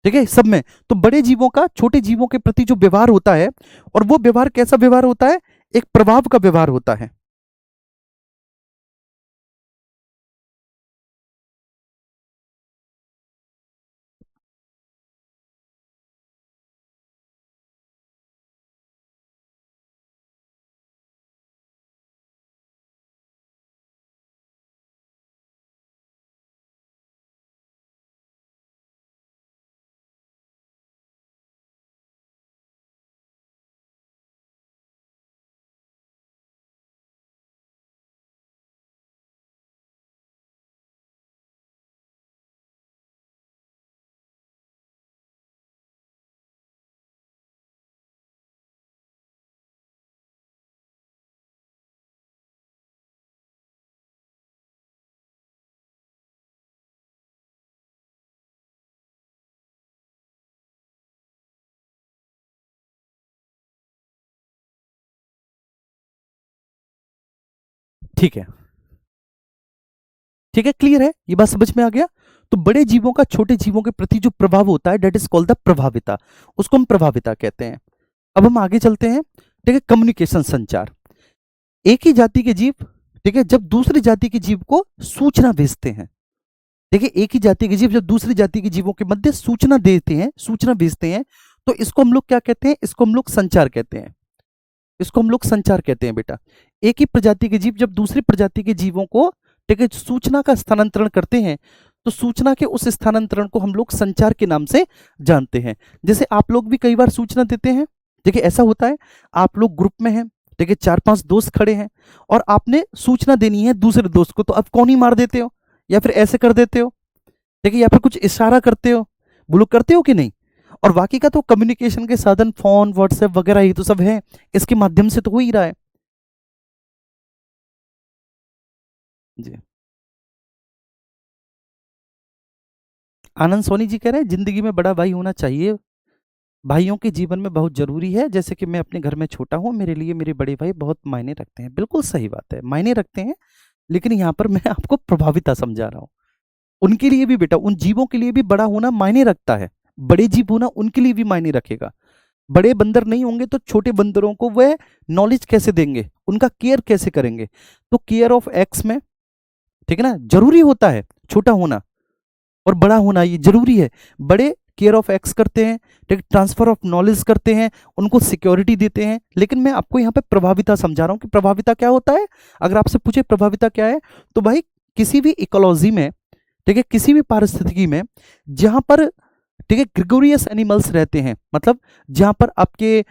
ठीक है, सब में। तो बड़े जीवों का छोटे जीवों के प्रति जो व्यवहार होता है, और वो व्यवहार कैसा व्यवहार होता है, एक प्रभाव का व्यवहार होता है। ठीक है, ठीक है, क्लियर है, ये बात समझ में आ गया। तो बड़े जीवों का छोटे जीवों के प्रति जो प्रभाव होता है डेट इज कॉल्ड द प्रभाविता, उसको हम प्रभाविता कहते हैं। अब हम आगे चलते हैं, ठीक है। कम्युनिकेशन, संचार। एक ही जाति के जीव, ठीक है, जब दूसरी जाति के जीव को सूचना भेजते हैं, देखिए, एक ही जाति के जीव जब दूसरी जाति के जीवों के मध्य सूचना देते हैं, सूचना भेजते हैं, तो इसको हम लोग क्या कहते हैं? इसको हम लोग संचार कहते हैं। इसको हम लोग संचार कहते हैं बेटा। एक ही प्रजाति के जीव जब दूसरी प्रजाति के जीवों को, ठीक है, सूचना का स्थानांतरण करते हैं, तो सूचना के उस स्थानांतरण को हम लोग संचार के नाम से जानते हैं। जैसे आप लोग भी कई बार सूचना देते हैं। देखिए, ऐसा होता है, आप लोग ग्रुप में हैं, ठीक है, 4-5 दोस्त खड़े हैं, और आपने सूचना देनी है दूसरे दोस्त को, तो आप कौन ही मार देते हो, या फिर ऐसे कर देते हो, देखिए, या फिर कुछ इशारा करते हो, वो लोग करते हो कि नहीं? और बाकी का तो कम्युनिकेशन के साधन फोन, व्हाट्सएप वगैरह ही तो सब है, इसके माध्यम से तो हो ही रहा है। जी। आनंद सोनी जी कह रहे हैं जिंदगी में बड़ा भाई होना चाहिए, भाइयों के जीवन में बहुत जरूरी है, जैसे कि मैं अपने घर में छोटा हूँ, मेरे लिए मेरे बड़े भाई बहुत मायने रखते हैं। बिल्कुल सही बात है, मायने रखते हैं, लेकिन यहाँ पर मैं आपको प्रभाविता समझा रहा हूँ। उनके लिए भी बेटा, उन जीवों के लिए भी बड़ा होना मायने रखता है, बड़े जीव होना उनके लिए भी मायने रखेगा। बड़े बंदर नहीं होंगे तो छोटे बंदरों को वह नॉलेज कैसे देंगे, उनका केयर कैसे करेंगे? तो केयर ऑफ एक्स में, ठीक है ना, जरूरी होता है छोटा होना और बड़ा होना, ये जरूरी है। बड़े केयर ऑफ एक्स करते हैं, ठीक, ट्रांसफर ऑफ नॉलेज करते हैं, उनको सिक्योरिटी देते हैं। लेकिन मैं आपको यहाँ पे प्रभाविता समझा रहा हूँ कि प्रभाविता क्या होता है। अगर आपसे पूछे प्रभाविता क्या है, तो भाई किसी भी इकोलॉजी में, ठीक है, किसी भी पारिस्थितिकी में जहां पर, ठीक है, ग्रिगोरियस एनिमल्स रहते हैं, मतलब जहां पर आपके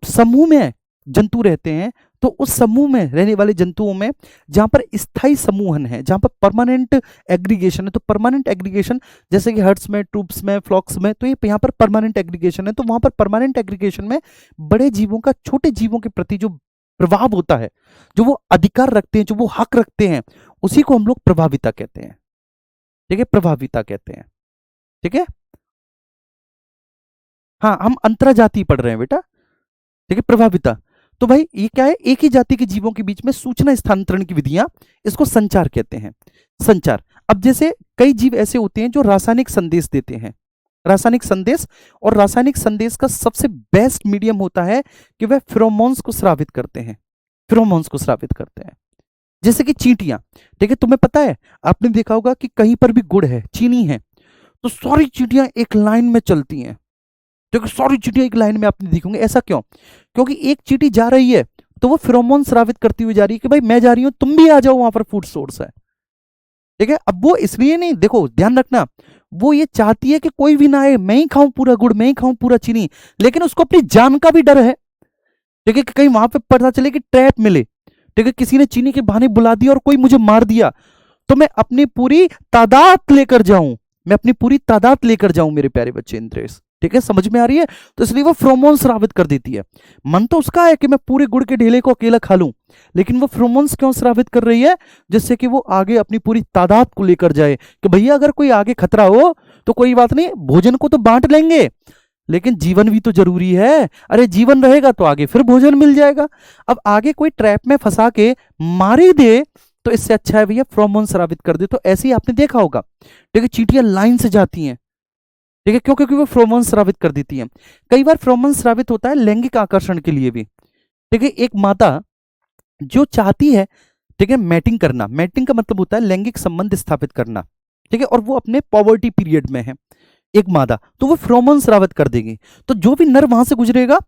समूह में जंतु रहते हैं, तो उस समूह में रहने वाले जंतुओं में जहां पर स्थायी समूहन है, जहां पर परमानेंट एग्रीगेशन है, तो परमानेंट एग्रीगेशन जैसे कि हर्ट्स में, ट्रूप्स में, फ्लॉक्स में, तो ये यहाँ पर परमानेंट एग्रीगेशन है, तो वहां पर परमानेंट एग्रीगेशन में बड़े जीवों का छोटे जीवों के प्रति जो प्रभाव होता है, जो वो अधिकार रखते हैं, जो वो हक रखते हैं, उसी को हम लोग प्रभाविता कहते हैं। ठीक है, प्रभाविता कहते हैं। ठीक है, हाँ, हम अंतरजातीय पढ़ रहे हैं बेटा। ठीक है, प्रभाविता। तो भाई ये क्या है? एक ही जाति के जीवों के बीच में सूचना स्थानांतरण की विधियां, इसको संचार कहते हैं। संचार। अब जैसे कई जीव ऐसे होते हैं जो रासायनिक संदेश देते हैं, रासायनिक संदेश, और रासायनिक संदेश का सबसे बेस्ट मीडियम होता है कि वह फेरोमोन्स को स्रावित करते हैं, फेरोमोन्स को स्रावित करते हैं। जैसे कि चींटियां, ठीक है, तुम्हें पता है, आपने देखा होगा कि कहीं पर भी गुड़ है, चीनी है, तो सारी चींटियां एक लाइन में चलती हैं। देखो, सारी चींटियां एक लाइन में आपने देखोगे, ऐसा क्यों? क्योंकि एक चींटी जा रही है तो वो फेरोमोन स्रावित करती हुई जा रही है कि भाई मैं जा रही हूं, तुम भी आ जाओ, वहां पर फूड सोर्स है। ठीक है, अब वो इसलिए नहीं, देखो ध्यान रखना, वो ये चाहती है कि कोई भी ना आए, मैं ही खाऊं पूरा गुड़, मैं ही खाऊं पूरा चीनी, लेकिन उसको अपनी जान का भी डर है। ठीक है, कि कहीं वहां पे पता चले कि ट्रैप मिले, ठीक है, किसी ने चीनी के बहाने बुला दिया और कोई मुझे मार दिया, तो मैं अपनी पूरी तादाद लेकर जाऊं, मैं अपनी पूरी तादाद लेकर जाऊं मेरे प्यारे बच्चे इंद्रेश। ठीक है, समझ में आ रही है? तो इसलिए वो फ्रोमोन्स स्रावित कर देती है। मन तो उसका है कि मैं पूरे गुड़ के ढेले को अकेला खा लूं, लेकिन वो फ्रोमोन्स क्यों स्रावित कर रही है? जिससे कि वो आगे अपनी पूरी तादाद को लेकर जाए, कि भैया अगर कोई आगे खतरा हो तो कोई बात नहीं, भोजन को तो बांट लेंगे, लेकिन जीवन भी तो जरूरी है। अरे जीवन रहेगा तो आगे फिर भोजन मिल जाएगा। अब आगे कोई ट्रैप में फंसा के मार ही दे, तो इससे अच्छा है भैया फ्रोमोन स्रावित कर दे। तो ऐसे ही आपने देखा होगा, ठीक है, चींटियां लाइन से जाती हैं, ठीक है, क्यों? क्योंकि वो फ्रोमोन स्रावित कर देती हैं। कई बार फ्रोमोन स्रावित होता है लैंगिक आकर्षण के लिए भी। ठीक है, एक माता जो चाहती है, ठीक है, मैटिंग करना, मैटिंग का मतलब होता है लैंगिक संबंध स्थापित करना, ठीक है, और वो अपने पॉवर्टी पीरियड में है, एक मादा, तो वो फेरोमोन स्रावित कर देगी। तो जो भी नर वहां से गुजरेगा,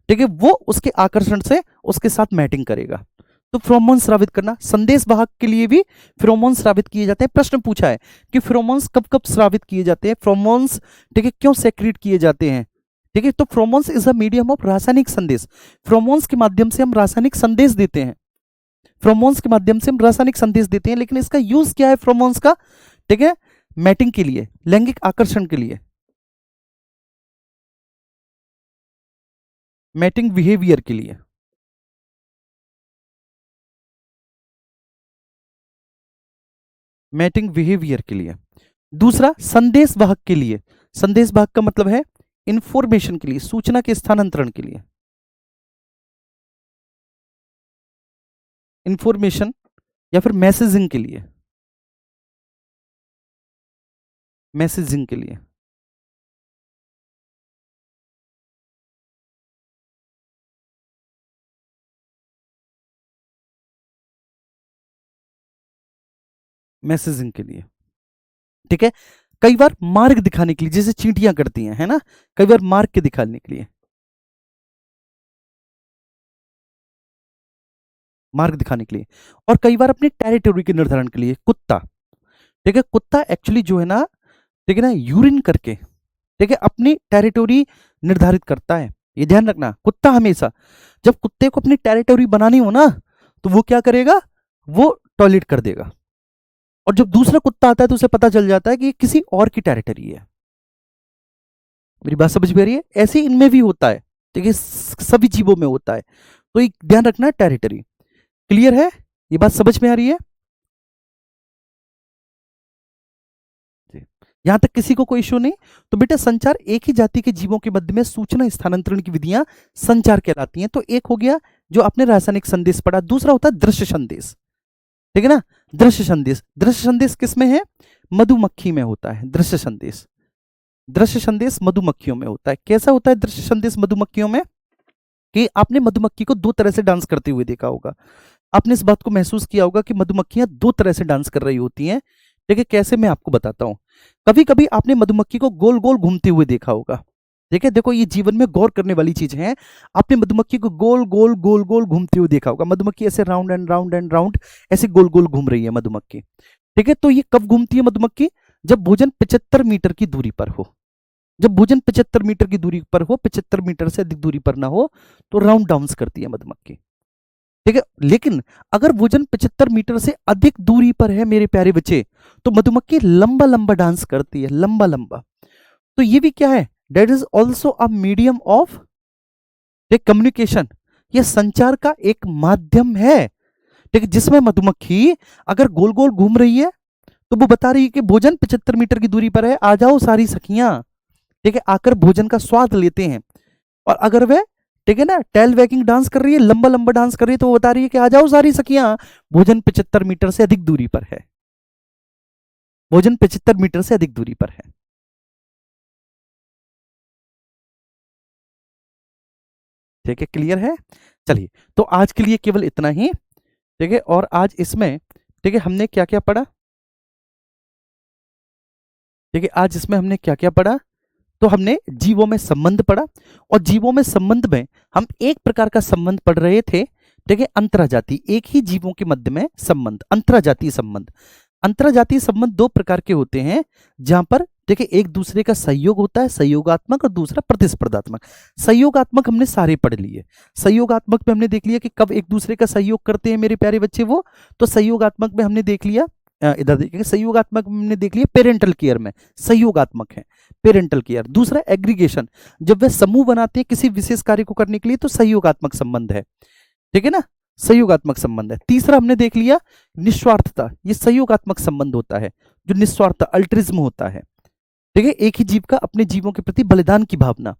ठीक है, वो उसके आकर्षण से उसके साथ मैटिंग करेगा। तो फेरोमोन स्रावित करना, संदेश वाहक के लिए भी फेरोमोन स्रावित किए जाते हैं। प्रश्न पूछा है कि फेरोमोन्स कब कब स्रावित किए जाते हैं, फेरोमोन्स, ठीक है, क्यों सेक्रेट किए जाते हैं? ठीक है, तो pheromones is a medium of रासायनिक संदेश। फेरोमोन्स के माध्यम से हम रासायनिक संदेश देते हैं, फेरोमोन्स के माध्यम से हम रासायनिक संदेश देते हैं, लेकिन इसका यूज क्या है फेरोमोन्स का? ठीक है, मैटिंग के लिए, लैंगिक आकर्षण के लिए, मैटिंग बिहेवियर के लिए, मैटिंग बिहेवियर के लिए। दूसरा संदेश वाहक के लिए, संदेश वाहक का मतलब है इंफॉर्मेशन के लिए, सूचना के स्थानांतरण के लिए, इंफॉर्मेशन या फिर मैसेजिंग के लिए, मैसेजिंग के लिए। मैसेजिंग के लिए। ठीक है। कई बार मार्ग दिखाने के लिए, जैसे चींटियां करती हैं, है ना, कई बार मार्ग के दिखाने के लिए, मार्ग दिखाने के लिए, और कई बार अपनी टेरिटरी के निर्धारण के लिए। कुत्ता, ठीक है, कुत्ता एक्चुअली जो है ना, ठीक है ना, यूरिन करके, ठीक है, अपनी टेरिटरी निर्धारित करता है। ये ध्यान रखना, कुत्ता हमेशा, जब कुत्ते को अपनी टेरिटरी बनानी हो ना, तो वो क्या करेगा, वो टॉयलेट कर देगा। और जब दूसरा कुत्ता आता है तो उसे पता चल जाता है कि ये किसी और की टेरिटरी है। मेरी बात समझ में आ रही है? ऐसे इनमें भी होता है, ठीक है, सभी जीवों में होता है। तो एक ध्यान रखना है, टेरिटरी। क्लियर है? ये बात समझ में आ रही है? यहां तक किसी को कोई इश्यू नहीं? तो बेटा, संचार, एक ही जाति के जीवों के मध्य में सूचना स्थानांतरण की विधियां संचार कहलाती हैं। तो एक हो गया जो आपने रासायनिक संदेश पढ़ा, दूसरा होता है दृश्य संदेश, ठीक है ना। दृश्य संदेश, दृश्य संदेश किस में है? मधुमक्खी में होता है दृश्य संदेश। दृश्य संदेश मधुमक्खियों में होता है। कैसा होता है दृश्य संदेश मधुमक्खियों में? कि आपने मधुमक्खी को दो तरह से डांस करते हुए देखा होगा। आपने इस बात को महसूस किया होगा कि मधुमक्खियां दो तरह से डांस कर रही होती हैं। ठीक है, कैसे, मैं आपको बताता हूं। कभी कभी आपने मधुमक्खी को गोल गोल घूमते हुए देखा होगा। ठीक है, देखो, ये जीवन में गौर करने वाली चीज है। आपने मधुमक्खी को गोल गोल गोल गोल घूमते हुए देखा होगा। मधुमक्खी ऐसे round and round and round ऐसे गोल गोल घूम रही है मधुमक्खी। ठीक है, तो ये कब घूमती है मधुमक्खी? जब भोजन 75 मीटर की दूरी पर हो। जब भोजन 75 मीटर की दूरी पर हो, 75 मीटर से अधिक दूरी पर ना हो, तो राउंड डाउन्स करती है मधुमक्खी। ठीक है, लेकिन अगर भोजन 75 मीटर से अधिक दूरी पर है मेरे प्यारे बच्चे, तो मधुमक्खी लंबा लंबा डांस करती है, लंबा लंबा। तो ये भी क्या है? That is also a medium of communication. ये संचार का एक माध्यम है। ठीक है, जिसमें मधुमक्खी अगर गोल गोल घूम रही है, तो वो बता रही है कि भोजन 75 मीटर की दूरी पर है, आ जाओ सारी सखियां, ठीक है, आकर भोजन का स्वाद लेते हैं। और अगर वह, ठीक है ना, टेल वैकिंग डांस कर रही है, लंबा लंबा डांस कर रही है, तो वो बता रही है कि आ जाओ सारी सखियां, भोजन 75 मीटर से अधिक दूरी पर है। भोजन 75 मीटर से अधिक दूरी पर है। ठीक है, क्लियर है? चलिए, तो आज के लिए केवल इतना ही। ठीक है, और आज इसमें, ठीक है, हमने क्या क्या पढ़ा? ठीक है, आज इसमें हमने क्या क्या पढ़ा? तो हमने जीवों में संबंध पढ़ा, और जीवों में संबंध में हम एक प्रकार का संबंध पढ़ रहे थे। ठीक है, अंतराजाती, एक ही जीवों के मध्य में संबंध, अंतराजातीय संबंध। अंतराजातीय संबंध दो प्रकार के होते हैं, जहां पर देखिए एक दूसरे का सहयोग होता है, सहयोगात्मक, और दूसरा प्रतिस्पर्धात्मक। सहयोगात्मक हमने सारे पढ़ लिए। सहयोगात्मक में हमने देख लिया कि कब एक दूसरे का सहयोग करते हैं मेरे प्यारे बच्चे वो। तो सहयोगात्मक में हमने देख लिया, इधर देखिए, सहयोगात्मक में हमने देख लिया पेरेंटल केयर में सहयोगात्मक है, पेरेंटल केयर। दूसरा एग्रीगेशन, जब वे समूह बनाते हैं किसी विशेष कार्य को करने के लिए, तो सहयोगात्मक संबंध है। ठीक है ना, सहयोगात्मक संबंध है। तीसरा हमने देख लिया निस्वार्थता, ये सहयोगात्मक संबंध होता है, जो निस्वार्थ अल्ट्रिज्म होता है। ठीक है, एक ही जीव का अपने जीवों के प्रति बलिदान की भावना।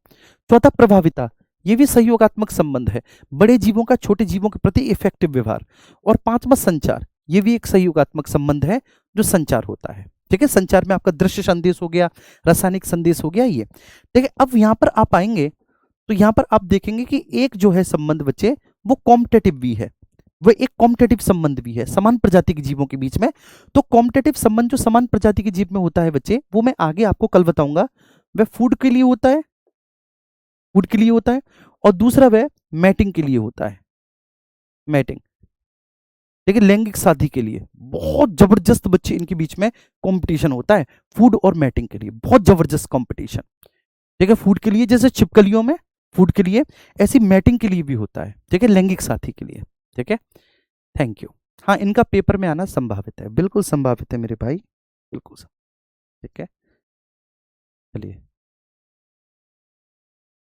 चौथा प्रभाविता, ये भी सहयोगात्मक संबंध है, बड़े जीवों का छोटे जीवों के प्रति इफेक्टिव व्यवहार। और पांचवा संचार, ये भी एक सहयोगात्मक संबंध है, जो संचार होता है। ठीक है, संचार में आपका दृश्य संदेश हो गया, रासायनिक संदेश हो गया ये। ठीक है, अब यहां पर आप आएंगे, तो यहां पर आप देखेंगे कि एक जो है संबंध बच्चे, वो कॉम्पिटेटिव भी है, वो एक कॉम्पिटेटिव संबंध भी है समान प्रजाति के जीवों के बीच में। तो कॉम्पिटेटिव संबंध जो समान प्रजाति के जीव में होता है बच्चे, वो मैं आगे आपको कल बताऊंगा। वह फूड के लिए होता है, फूड के लिए होता है, और दूसरा वह मैटिंग के लिए होता है, मैटिंग। लेकिन लैंगिक शादी के लिए बहुत जबरदस्त बच्चे इनके बीच में कंपटीशन होता है, फूड और मैटिंग के लिए बहुत जबरदस्त कंपटीशन। ठीक है, फूड के लिए जैसे छिपकलियों में फूड के लिए, ऐसी मैटिंग के लिए भी होता है। ठीक है, लैंगिक साथी के लिए। ठीक है, थैंक यू। हाँ, इनका पेपर में आना संभावित है, बिल्कुल संभावित है मेरे भाई, बिल्कुल। ठीक है, चलिए,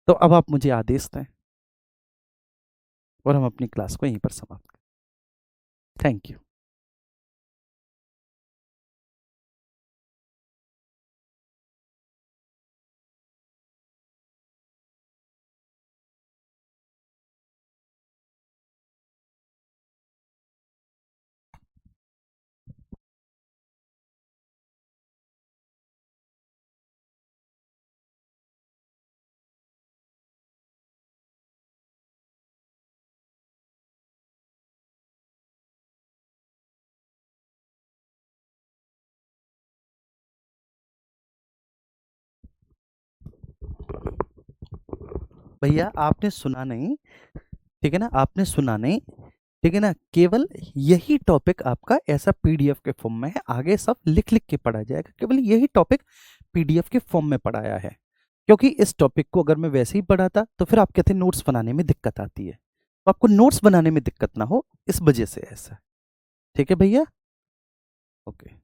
तो अब आप मुझे आदेश दें, और हम अपनी क्लास को यहीं पर समाप्त करें। Thank you. भैया आपने सुना नहीं, ठीक है ना, आपने सुना नहीं, ठीक है ना, केवल यही टॉपिक आपका ऐसा पीडीएफ के फॉर्म में है, आगे सब लिख लिख के पढ़ा जाएगा, केवल यही टॉपिक पीडीएफ के फॉर्म में पढ़ाया है। क्योंकि इस टॉपिक को अगर मैं वैसे ही पढ़ाता तो फिर आप कहते नोट्स बनाने में दिक्कत आती है, तो आपको नोट्स बनाने में दिक्कत ना हो इस वजह से ऐसा, ठीक है भैया, ओके।